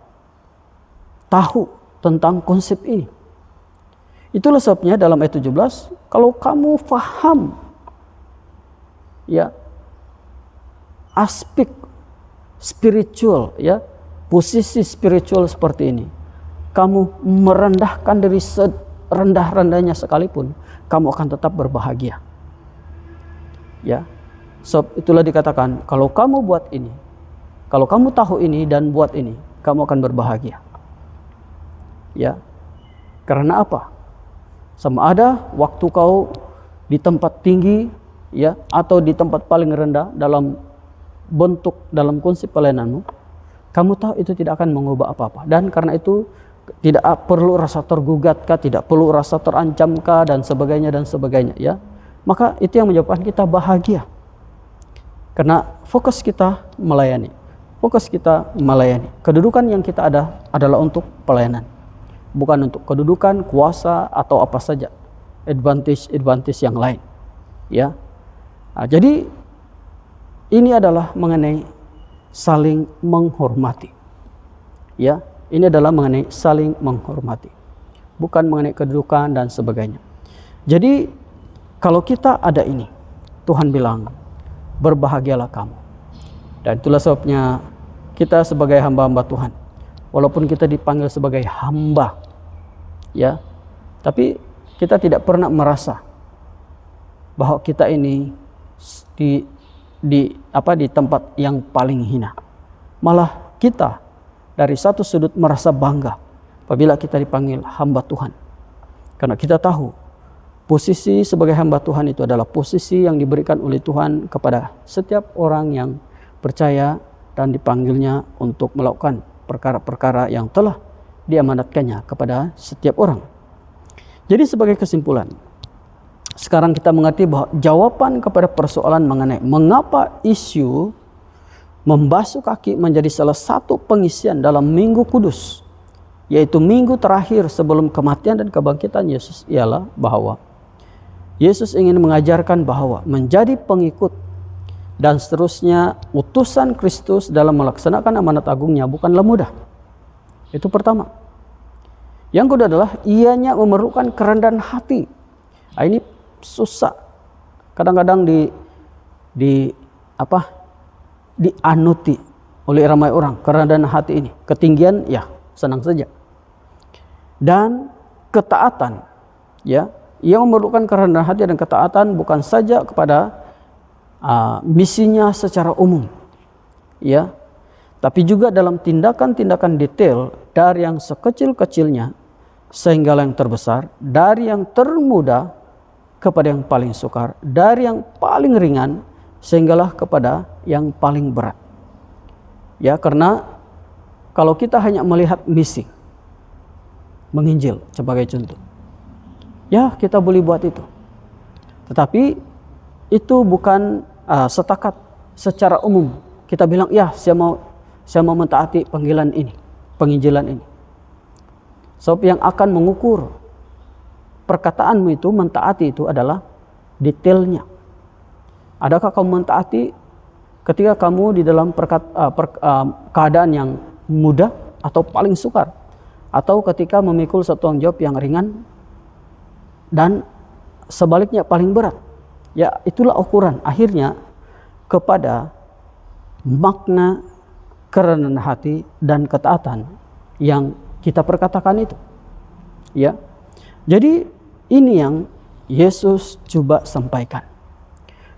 tahu tentang konsep ini. Itulah sebabnya dalam ayat 17, kalau kamu faham ya aspek spiritual, ya posisi spiritual seperti ini, kamu merendahkan diri serendah-rendahnya sekalipun, kamu akan tetap berbahagia. Ya. Sebab itulah dikatakan, kalau kamu buat ini, kalau kamu tahu ini dan buat ini, kamu akan berbahagia. Ya. Karena apa? Sama ada waktu kau di tempat tinggi, ya, atau di tempat paling rendah dalam bentuk, dalam konsep pelayananmu, kamu tahu itu tidak akan mengubah apa-apa. Dan karena itu tidak perlu rasa tergugatkah, tidak perlu rasa terancamkah dan sebagainya, ya. Maka itu yang menyebabkan kita bahagia. Karena fokus kita melayani. Fokus kita melayani. Kedudukan yang kita ada adalah untuk pelayanan. Bukan untuk kedudukan, kuasa, atau apa saja advantage yang lain. Ya. Nah, jadi ini adalah mengenai saling menghormati. Ya, ini adalah mengenai saling menghormati. Bukan mengenai kedudukan dan sebagainya. Jadi kalau kita ada ini, Tuhan bilang, berbahagialah kamu. Dan itulah sebabnya kita sebagai hamba-hamba Tuhan, walaupun kita dipanggil sebagai hamba, ya, tapi kita tidak pernah merasa bahwa kita ini di tempat yang paling hina. Malah kita dari satu sudut merasa bangga apabila kita dipanggil hamba Tuhan. Karena kita tahu posisi sebagai hamba Tuhan itu adalah posisi yang diberikan oleh Tuhan kepada setiap orang yang percaya dan dipanggilnya untuk melakukan perkara-perkara yang telah diamanatkannya kepada setiap orang. Jadi sebagai kesimpulan, sekarang kita mengerti bahwa jawaban kepada persoalan mengenai mengapa isu membasuh kaki menjadi salah satu pengisian dalam Minggu Kudus, yaitu minggu terakhir sebelum kematian dan kebangkitan Yesus, ialah bahwa Yesus ingin mengajarkan bahwa menjadi pengikut dan seterusnya utusan Kristus dalam melaksanakan amanat agungnya bukanlah mudah. Itu pertama. Yang kedua adalah ianya memerlukan kerendahan hati. Nah, ini susah. Kadang-kadang dianuti oleh ramai orang kerendahan hati ini. Ketinggian ya senang saja. Dan ketaatan, ya, ia memerlukan kerendahan hati dan ketaatan bukan saja kepada misinya secara umum, ya, tapi juga dalam tindakan-tindakan detail dari yang sekecil-kecilnya sehingga yang terbesar, dari yang termuda kepada yang paling sukar, dari yang paling ringan sehinggalah kepada yang paling berat. Ya, karena kalau kita hanya melihat misi menginjil sebagai contoh, ya kita boleh buat itu. Tetapi itu bukan setakat secara umum kita bilang ya saya mau mentaati panggilan ini, penginjilan ini. Sebab yang akan mengukur perkataanmu itu, mentaati itu adalah detailnya. Adakah kamu mentaati ketika kamu di dalam keadaan yang mudah atau paling sukar, atau ketika memikul satu tanggung jawab yang ringan dan sebaliknya paling berat? Ya, itulah ukuran akhirnya kepada makna kerendahan hati dan ketaatan yang kita perkatakan itu. Ya. Jadi ini yang Yesus coba sampaikan.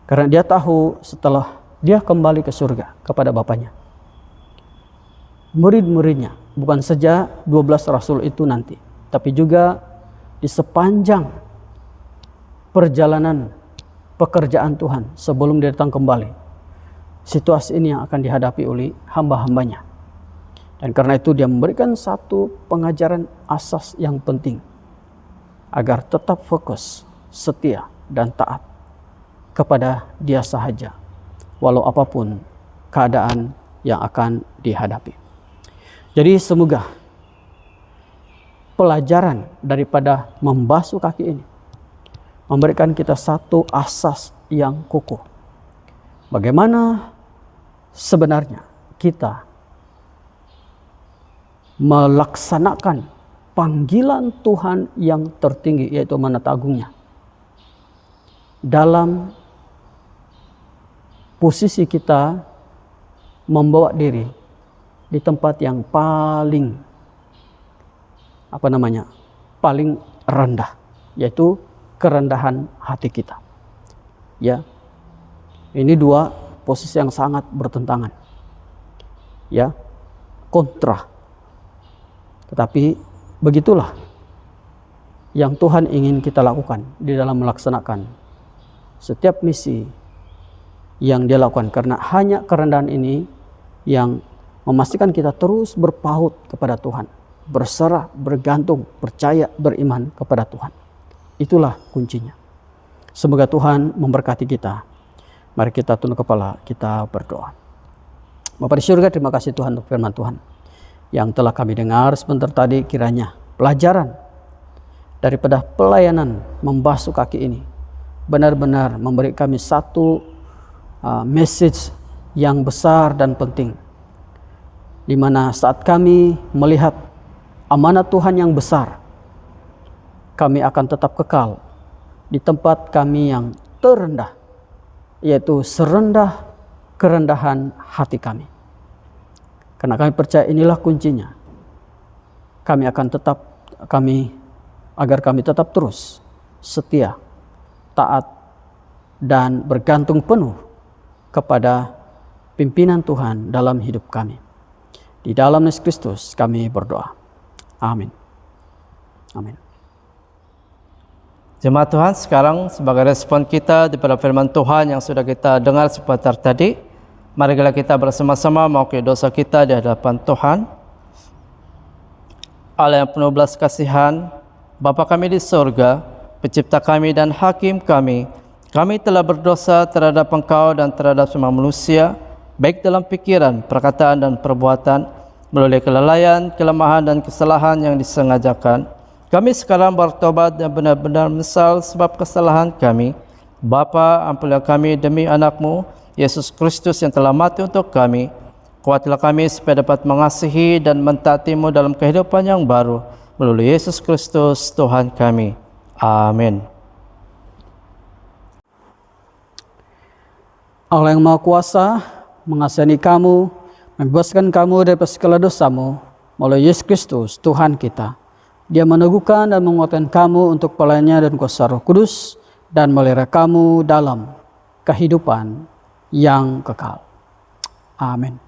Karena dia tahu setelah dia kembali ke surga kepada Bapaknya, murid-muridnya, bukan saja 12 rasul itu nanti, tapi juga di sepanjang perjalanan pekerjaan Tuhan sebelum dia datang kembali, situasi ini yang akan dihadapi oleh hamba-hambanya. Dan karena itu dia memberikan satu pengajaran asas yang penting agar tetap fokus, setia, dan taat kepada dia sahaja, walau apapun keadaan yang akan dihadapi. Jadi semoga pelajaran daripada membasuh kaki ini memberikan kita satu asas yang kukuh. Bagaimana sebenarnya kita melaksanakan panggilan Tuhan yang tertinggi, yaitu amanat agungnya, dalam posisi kita membawa diri di tempat yang paling paling rendah, yaitu kerendahan hati kita. Ya, ini dua posisi yang sangat bertentangan, ya, kontra. Tetapi begitulah yang Tuhan ingin kita lakukan di dalam melaksanakan setiap misi yang Dia lakukan, karena hanya kerendahan ini yang memastikan kita terus berpaut kepada Tuhan, berserah, bergantung, percaya, beriman kepada Tuhan. Itulah kuncinya. Semoga Tuhan memberkati kita. Mari kita tunduk kepala, kita berdoa. Bapa di surga, terima kasih Tuhan untuk firman Tuhan yang telah kami dengar sebentar tadi. Kiranya pelajaran daripada pelayanan membasuh kaki ini benar-benar memberi kami satu message yang besar dan penting, di mana saat kami melihat amanat Tuhan yang besar, kami akan tetap kekal di tempat kami yang terendah, yaitu serendah kerendahan hati kami. Karena kami percaya inilah kuncinya. Agar kami tetap terus setia, taat, dan bergantung penuh kepada pimpinan Tuhan dalam hidup kami. Di dalam Yesus Kristus kami berdoa. Amin. Amin. Jemaat Tuhan, sekarang sebagai respon kita daripada firman Tuhan yang sudah kita dengar sebentar tadi, marilah kita bersama-sama mengakui dosa kita di hadapan Tuhan. Allah yang penuh belas kasihan, Bapa kami di surga, Pencipta kami dan Hakim kami telah berdosa terhadap Engkau dan terhadap semua manusia, baik dalam pikiran, perkataan, dan perbuatan, melalui kelalaian, kelemahan, dan kesalahan yang disengajakan. Kami sekarang bertobat dan benar-benar menyesal sebab kesalahan kami. Bapa, ampunilah kami demi anak-Mu, Yesus Kristus yang telah mati untuk kami. Kuatlah kami supaya dapat mengasihi dan mentaati-Mu dalam kehidupan yang baru, melalui Yesus Kristus Tuhan kami. Amin. Allah yang Maha Kuasa mengasihani kamu, membebaskan kamu dari segala dosamu, melalui Yesus Kristus Tuhan kita. Dia meneguhkan dan menguatkan kamu untuk pelayannya dan kuasa Roh Kudus, dan melihara kamu dalam kehidupan yang kekal. Amin.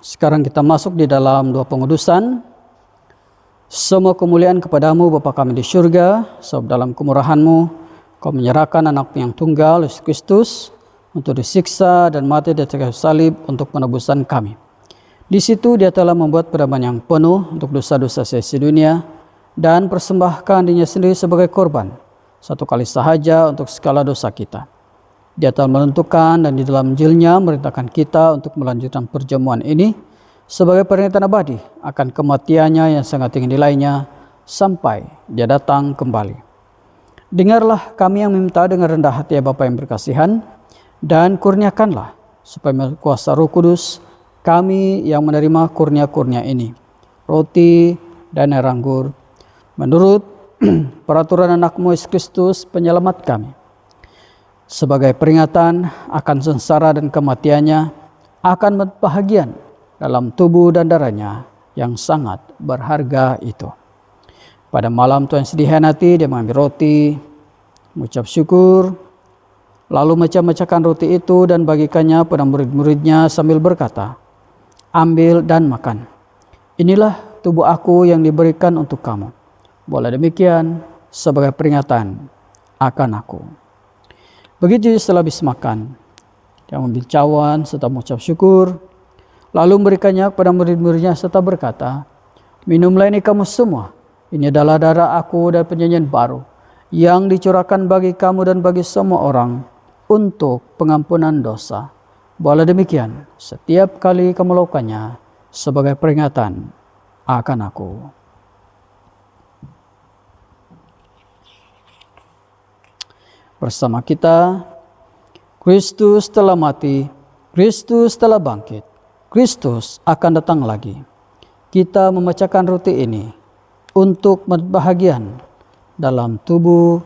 Sekarang kita masuk di dalam doa pengudusan. Semua kemuliaan kepadamu Bapa kami di surga, sebab dalam kemurahan-Mu Kau menyerahkan anak yang tunggal, Yesus Kristus, untuk disiksa dan mati di atas kayu salib untuk penebusan kami. Di situ Dia telah membuat peradaban yang penuh untuk dosa-dosa seisi dunia dan persembahkan dirinya sendiri sebagai korban, satu kali sahaja untuk segala dosa kita. Dia telah menentukan dan di dalam Injil-Nya merintahkan kita untuk melanjutkan perjamuan ini sebagai peringatan abadi akan kematiannya yang sangat tinggi nilainya sampai Dia datang kembali. Dengarlah kami yang meminta dengan rendah hati ya Bapa yang berkasihan, dan kurniakanlah supaya melalui kuasa Roh Kudus kami yang menerima kurnia-kurnia ini, roti dan air anggur, menurut peraturan anak-Mu Yesus Kristus penyelamat kami, sebagai peringatan akan sengsara dan kematiannya, akan berbahagian dalam tubuh dan darahnya yang sangat berharga itu. Pada malam Tuhan sedih hati, Dia mengambil roti, mengucap syukur, lalu mecah-mecahkan roti itu dan bagikannya pada murid-muridnya sambil berkata, "Ambil dan makan. Inilah tubuh aku yang diberikan untuk kamu. Boleh demikian sebagai peringatan akan aku." Begitu setelah habis makan, Dia mengambil cawan serta mengucap syukur, lalu memberikannya kepada murid-muridnya serta berkata, "Minumlah ini kamu semua. Ini adalah darah aku dan perjanjian baru yang dicurahkan bagi kamu dan bagi semua orang untuk pengampunan dosa. Boleh demikian setiap kali kamu melakukannya sebagai peringatan akan aku." Bersama kita, Kristus telah mati, Kristus telah bangkit, Kristus akan datang lagi. Kita memecahkan roti ini untuk berbahagian dalam tubuh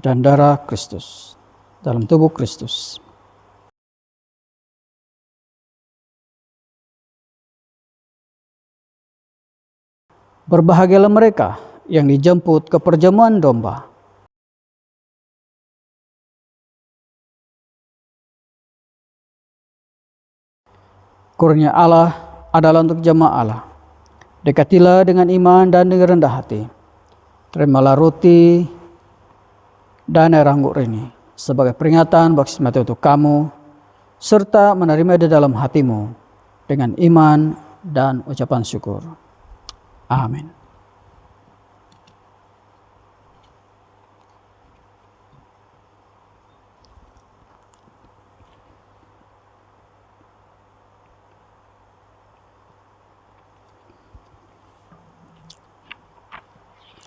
dan darah Kristus, dalam tubuh Kristus. Berbahagialah mereka yang dijemput ke perjamuan domba. Kurnia Allah adalah untuk jemaah Allah. Dekatilah dengan iman dan dengan rendah hati. Terimalah roti dan air anggur ini sebagai peringatan baptis mati untuk kamu, serta menerima di dalam hatimu dengan iman dan ucapan syukur. Amin.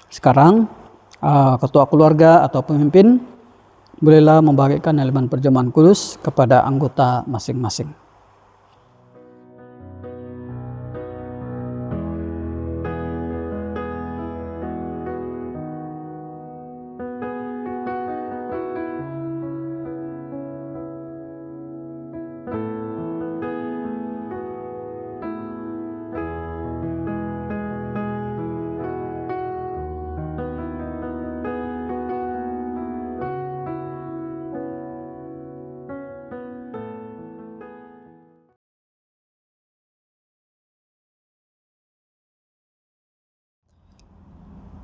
Sekarang ketua keluarga atau pemimpin bolehlah membagikan elemen perjamuan kudus kepada anggota masing-masing.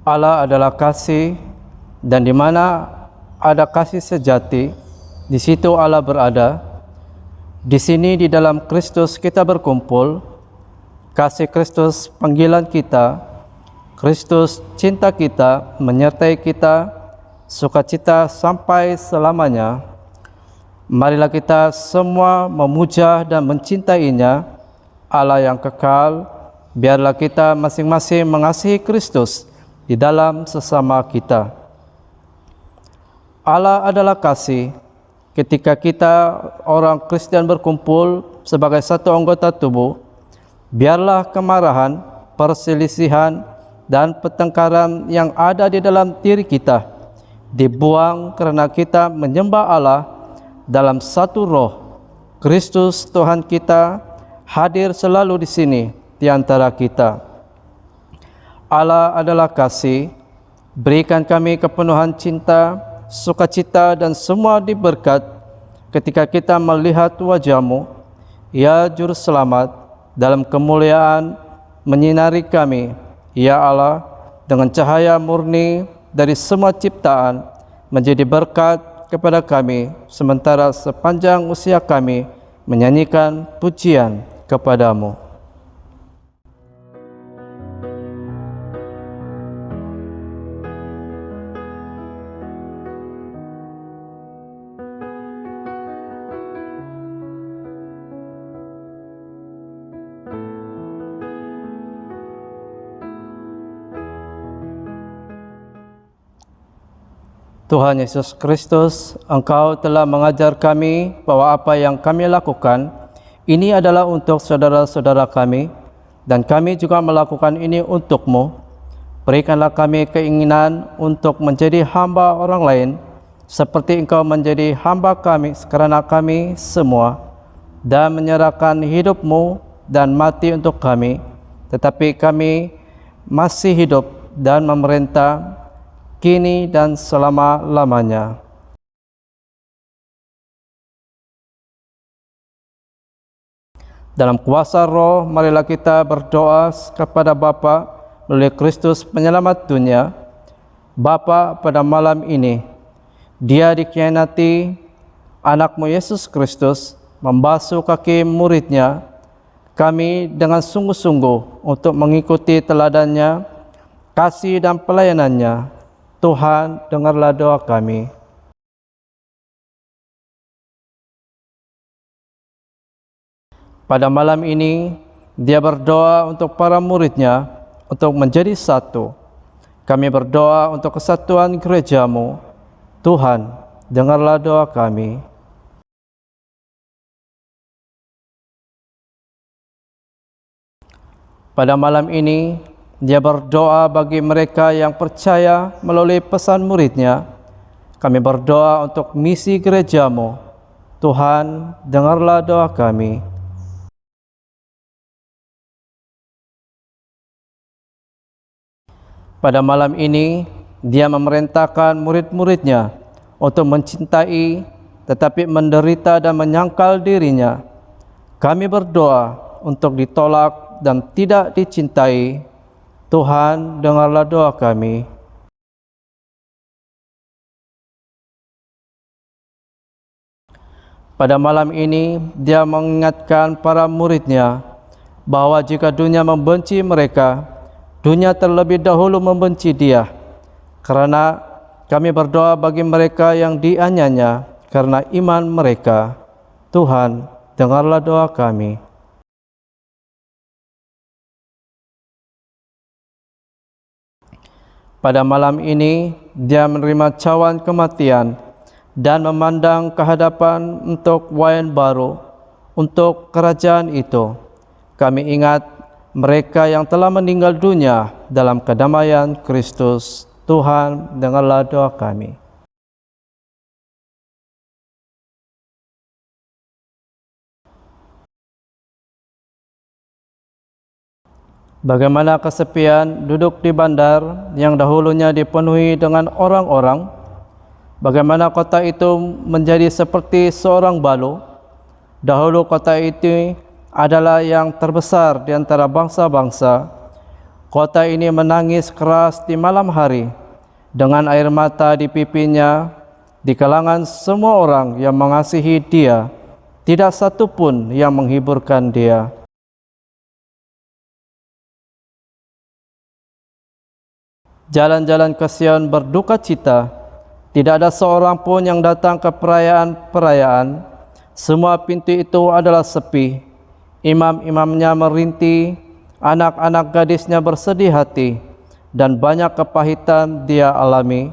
Allah adalah kasih, dan di mana ada kasih sejati, di situ Allah berada. Di sini di dalam Kristus kita berkumpul. Kasih Kristus panggilan kita, Kristus cinta kita menyertai kita, sukacita sampai selamanya. Marilah kita semua memuja dan mencintainya, Allah yang kekal. Biarlah kita masing-masing mengasihi Kristus di dalam sesama kita. Allah adalah kasih. Ketika kita orang Kristen berkumpul sebagai satu anggota tubuh, biarlah kemarahan, perselisihan, dan pertengkaran yang ada di dalam diri kita dibuang karena kita menyembah Allah dalam satu roh. Kristus Tuhan kita hadir selalu di sini di antara kita. Allah adalah kasih. Berikan kami kepenuhan cinta, sukacita, dan semua diberkat ketika kita melihat wajah-Mu, ya Juru Selamat, dalam kemuliaan menyinari kami, ya Allah, dengan cahaya murni dari semua ciptaan, menjadi berkat kepada kami sementara sepanjang usia kami menyanyikan pujian kepadamu. Tuhan Yesus Kristus, Engkau telah mengajar kami bahwa apa yang kami lakukan ini adalah untuk saudara-saudara kami, dan kami juga melakukan ini untuk-Mu. Berikanlah kami keinginan untuk menjadi hamba orang lain, seperti Engkau menjadi hamba kami karena kami semua, dan menyerahkan hidup-Mu dan mati untuk kami, tetapi kami masih hidup dan memerintah kini dan selama-lamanya. Dalam kuasa Roh, marilah kita berdoa kepada Bapa melalui Kristus penyelamat dunia. Bapa, pada malam ini, Dia dikhianati, anak-Mu Yesus Kristus membasuh kaki murid-Nya. Kami dengan sungguh-sungguh untuk mengikuti teladannya, kasih dan pelayanannya. Tuhan, dengarlah doa kami. Pada malam ini, Dia berdoa untuk para murid-Nya untuk menjadi satu. Kami berdoa untuk kesatuan gereja-Mu. Tuhan, dengarlah doa kami. Pada malam ini, Dia berdoa bagi mereka yang percaya melalui pesan murid-Nya. Kami berdoa untuk misi gereja-Mu. Tuhan, dengarlah doa kami. Pada malam ini, Dia memerintahkan murid-murid-Nya untuk mencintai tetapi menderita dan menyangkal dirinya. Kami berdoa untuk ditolak dan tidak dicintai. Tuhan, dengarlah doa kami. Pada malam ini, Dia mengingatkan para murid-Nya bahwa jika dunia membenci mereka, dunia terlebih dahulu membenci Dia. Karena kami berdoa bagi mereka yang dianiaya karena iman mereka. Tuhan, dengarlah doa kami. Pada malam ini, Dia menerima cawan kematian dan memandang ke hadapan untuk wayang baru, untuk kerajaan itu. Kami ingat mereka yang telah meninggal dunia dalam kedamaian Kristus. Tuhan, dengarlah doa kami. Bagaimana kesepian duduk di bandar yang dahulunya dipenuhi dengan orang-orang. Bagaimana kota itu menjadi seperti seorang balu. Dahulu kota itu adalah yang terbesar di antara bangsa-bangsa. Kota ini menangis keras di malam hari, dengan air mata di pipinya, di kalangan semua orang yang mengasihi Dia. Tidak satu pun yang menghiburkan Dia. Jalan-jalan ke Sion berduka cita. Tidak ada seorang pun yang datang ke perayaan-perayaan. Semua pintu itu adalah sepi. Imam-imamnya merintih, anak-anak gadisnya bersedih hati, dan banyak kepahitan dia alami.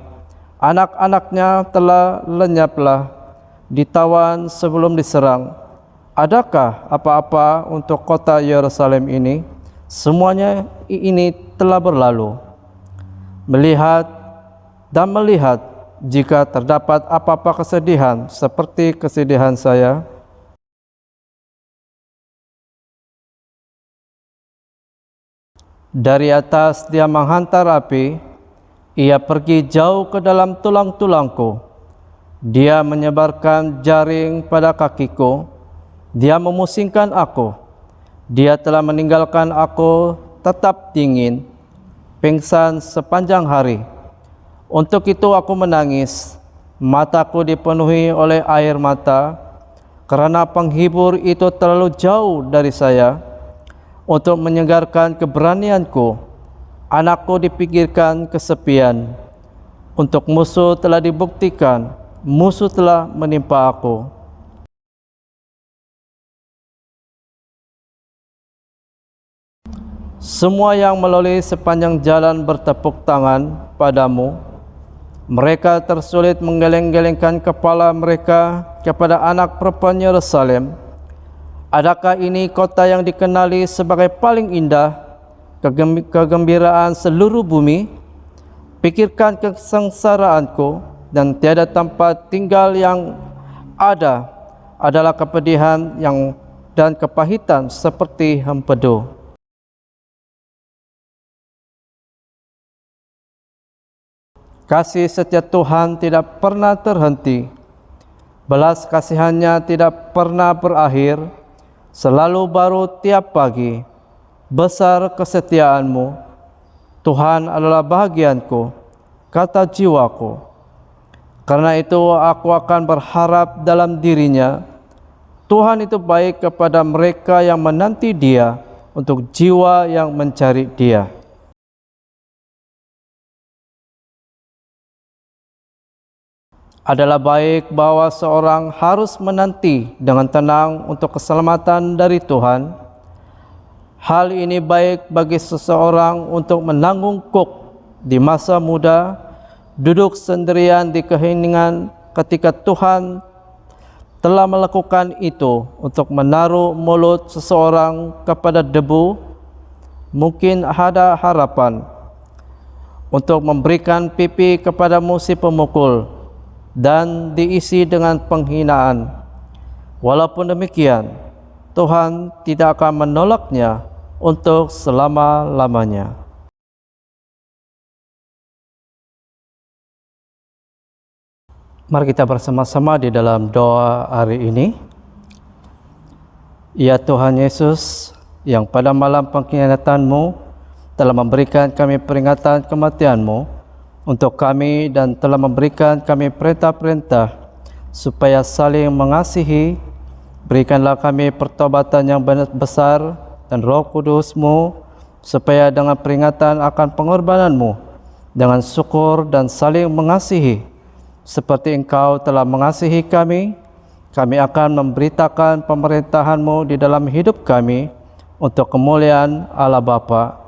Anak-anaknya telah lenyaplah, ditawan sebelum diserang. Adakah apa-apa untuk kota Yerusalem ini? Semuanya ini telah berlalu. Melihat dan melihat, jika terdapat apa-apa kesedihan seperti kesedihan saya, dari atas Dia menghantar api, Ia pergi jauh ke dalam tulang-tulangku. Dia menyebarkan jaring pada kakiku, Dia memusingkan aku. Dia telah meninggalkan aku tetap dingin, pingsan sepanjang hari. Untuk itu aku menangis, mataku dipenuhi oleh air mata, karena penghibur itu terlalu jauh dari saya. Untuk menyegarkan keberanianku, anakku dipikirkan kesepian. Untuk musuh telah dibuktikan, musuh telah menimpa aku. Semua yang melalui sepanjang jalan bertepuk tangan padamu. Mereka tersulit menggeleng-gelengkan kepala mereka kepada anak perempuan Yerusalem. Adakah ini kota yang dikenali sebagai paling indah, kegembiraan seluruh bumi? Pikirkan kesengsaraanku, dan tiada tempat tinggal yang ada adalah kepedihan dan kepahitan seperti empedu. Kasih setia Tuhan tidak pernah terhenti, belas kasihannya tidak pernah berakhir, selalu baru tiap pagi. Besar kesetiaanmu, Tuhan adalah bahagianku, kata jiwaku. Karena itu aku akan berharap dalam dirinya. Tuhan itu baik kepada mereka yang menanti Dia, untuk jiwa yang mencari Dia. Adalah baik bahwa seorang harus menanti dengan tenang untuk keselamatan dari Tuhan. Hal ini baik bagi seseorang untuk menanggung kuk di masa muda, duduk sendirian di keheningan ketika Tuhan telah melakukan itu untuk menaruh mulut seseorang kepada debu. Mungkin ada harapan untuk memberikan pipi kepadamu si pemukul dan diisi dengan penghinaan. Walaupun demikian, Tuhan tidak akan menolaknya untuk selama-lamanya. Mari kita bersama-sama di dalam doa hari ini. Ya Tuhan Yesus, yang pada malam pengkhianatan-Mu telah memberikan kami peringatan kematian-Mu untuk kami, dan telah memberikan kami perintah-perintah supaya saling mengasihi. Berikanlah kami pertobatan yang besar dan Roh Kudus-Mu, supaya dengan peringatan akan pengorbanan-Mu, dengan syukur dan saling mengasihi, seperti Engkau telah mengasihi kami, kami akan memberitakan pemerintahan-Mu di dalam hidup kami, untuk kemuliaan Allah Bapa.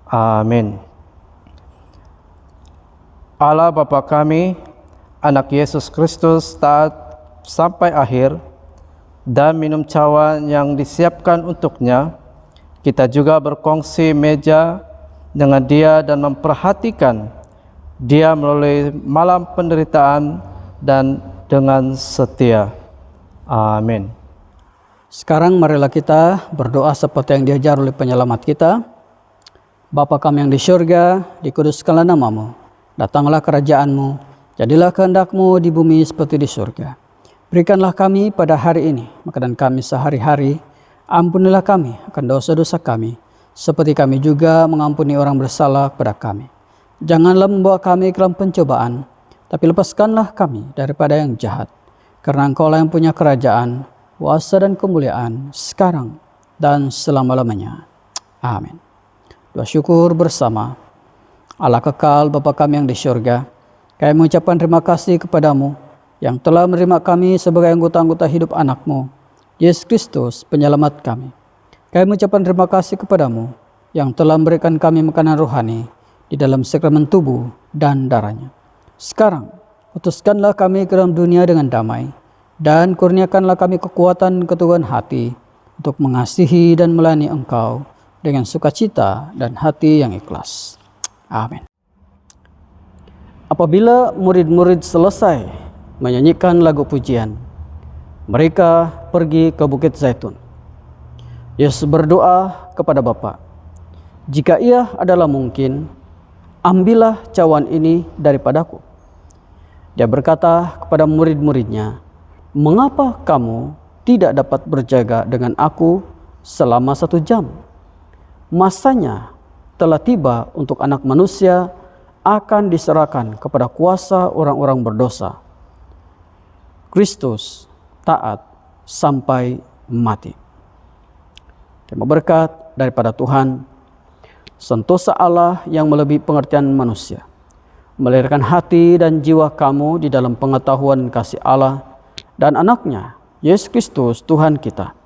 Amin. Allah Bapa kami, anak Yesus Kristus taat sampai akhir dan minum cawan yang disiapkan untuknya, kita juga berkongsi meja dengan Dia dan memperhatikan Dia melalui malam penderitaan dan dengan setia. Amin. Sekarang marilah kita berdoa seperti yang diajar oleh penyelamat kita. Bapa kami yang di surga, dikuduskanlah nama-Mu. Datanglah kerajaan-Mu, jadilah kehendak-Mu di bumi seperti di surga. Berikanlah kami pada hari ini makanan kami sehari-hari. Ampunilah kami akan dosa-dosa kami, seperti kami juga mengampuni orang bersalah kepada kami. Janganlah membawa kami ke dalam pencobaan, tapi lepaskanlah kami daripada yang jahat. Karena Engkau-lah yang punya kerajaan, kuasa dan kemuliaan, sekarang dan selama-lamanya. Amin. Doa syukur bersama. Allah kekal Bapa kami yang di surga, kami mengucapkan terima kasih kepadamu yang telah menerima kami sebagai anggota-anggota hidup anak-Mu, Yesus Kristus penyelamat kami. Kami mengucapkan terima kasih kepadamu yang telah memberikan kami makanan rohani di dalam sakramen tubuh dan darah-Nya. Sekarang, utuskanlah kami ke dalam dunia dengan damai, dan kurniakanlah kami kekuatan keteguhan hati untuk mengasihi dan melayani Engkau dengan sukacita dan hati yang ikhlas. Amin. Apabila murid-murid selesai menyanyikan lagu pujian, mereka pergi ke Bukit Zaitun. Yesus berdoa kepada Bapa, "Jika ia adalah mungkin, ambillah cawan ini daripadaku." Dia berkata kepada murid-muridnya, "Mengapa kamu tidak dapat berjaga dengan aku selama 1 jam. Masanya telah tiba untuk Anak Manusia akan diserahkan kepada kuasa orang-orang berdosa. Kristus taat sampai mati. Terima berkat daripada Tuhan, sentosa Allah yang melebihi pengertian manusia, melahirkan hati dan jiwa kamu di dalam pengetahuan kasih Allah dan anaknya, Yesus Kristus Tuhan kita.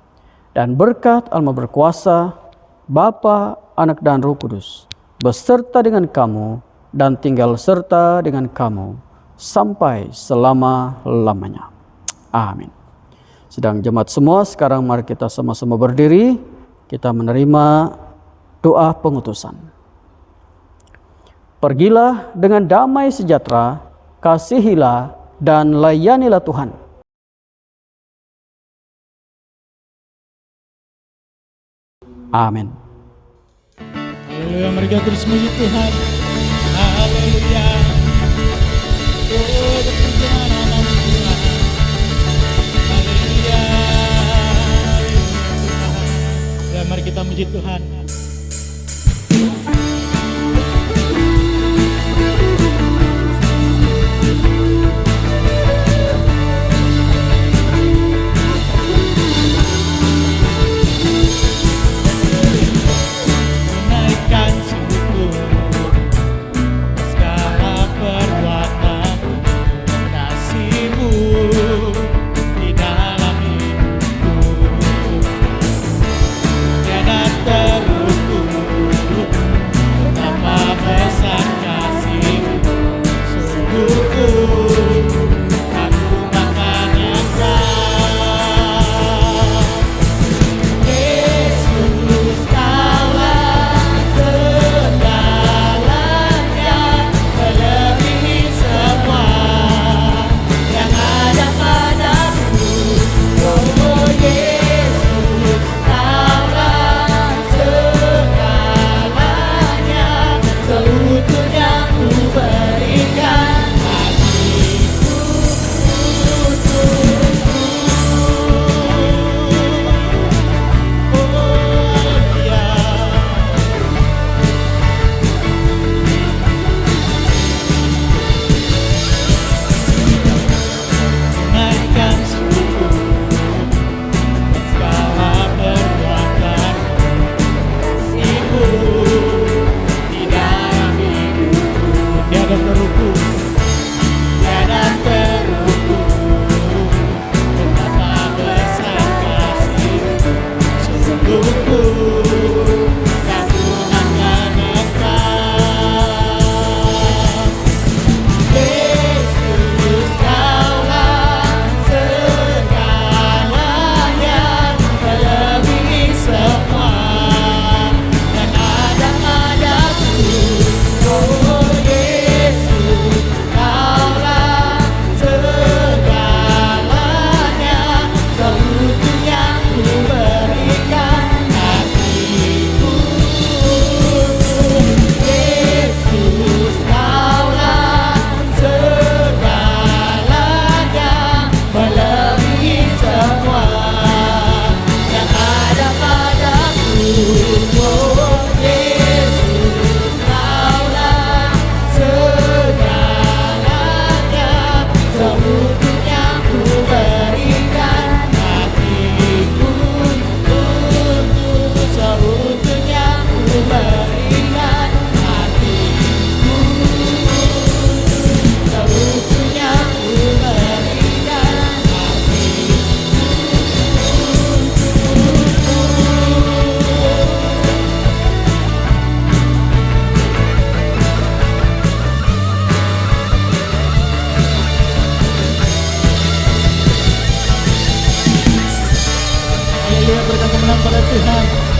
Dan berkat Allah berkuasa, Bapa, Anak dan Roh Kudus, beserta dengan kamu dan tinggal serta dengan kamu sampai selama-lamanya. Amin. Sedang jemaat semua, sekarang mari kita sama-sama berdiri, kita menerima doa pengutusan. Pergilah dengan damai sejahtera, kasihilah dan layanilah Tuhan. Amin. Haleluya, mari kita terus memuji Tuhan. Haleluya. Oh, berpujian nama Tuhan. Haleluya. Ya, mari kita memuji Tuhan. Naikkan sungguhku segala perbuatan kasih-Mu di dalam hidupku. Tiada terukur betapa besar kasih-Mu, sungguh aku makan Engkau. Yesus, Kaulah segalanya, melebihi semua yang ada padaku. Oh Yesus, Kaulah segalanya, seutuhnya ku berikan hatiku untukmu. Oh dia, naikkan sungguhku segala perbuatan kasih-Mu di dalam hidupku. Tiada terukur, tiada terukur betapa besar kasih-Mu, sungguh aku akan Engkau. Yesus, Kaulah segalanya, melebihi semua yang ada padaku. Oh Yesus, Kaulah segalanya, seutuhnya ku berikan hatiku. Yesus, Kaulah segalanya, melebihi semua yang ada padaku. Oh Yesus, Kaulah segalanya, seutuhnya ku berikan hatiku untukmu, seutuhnya ku berikan hatiku, seutuhnya ku berikan hatiku. Haleluya, berkat kemenangan pada Tuhan.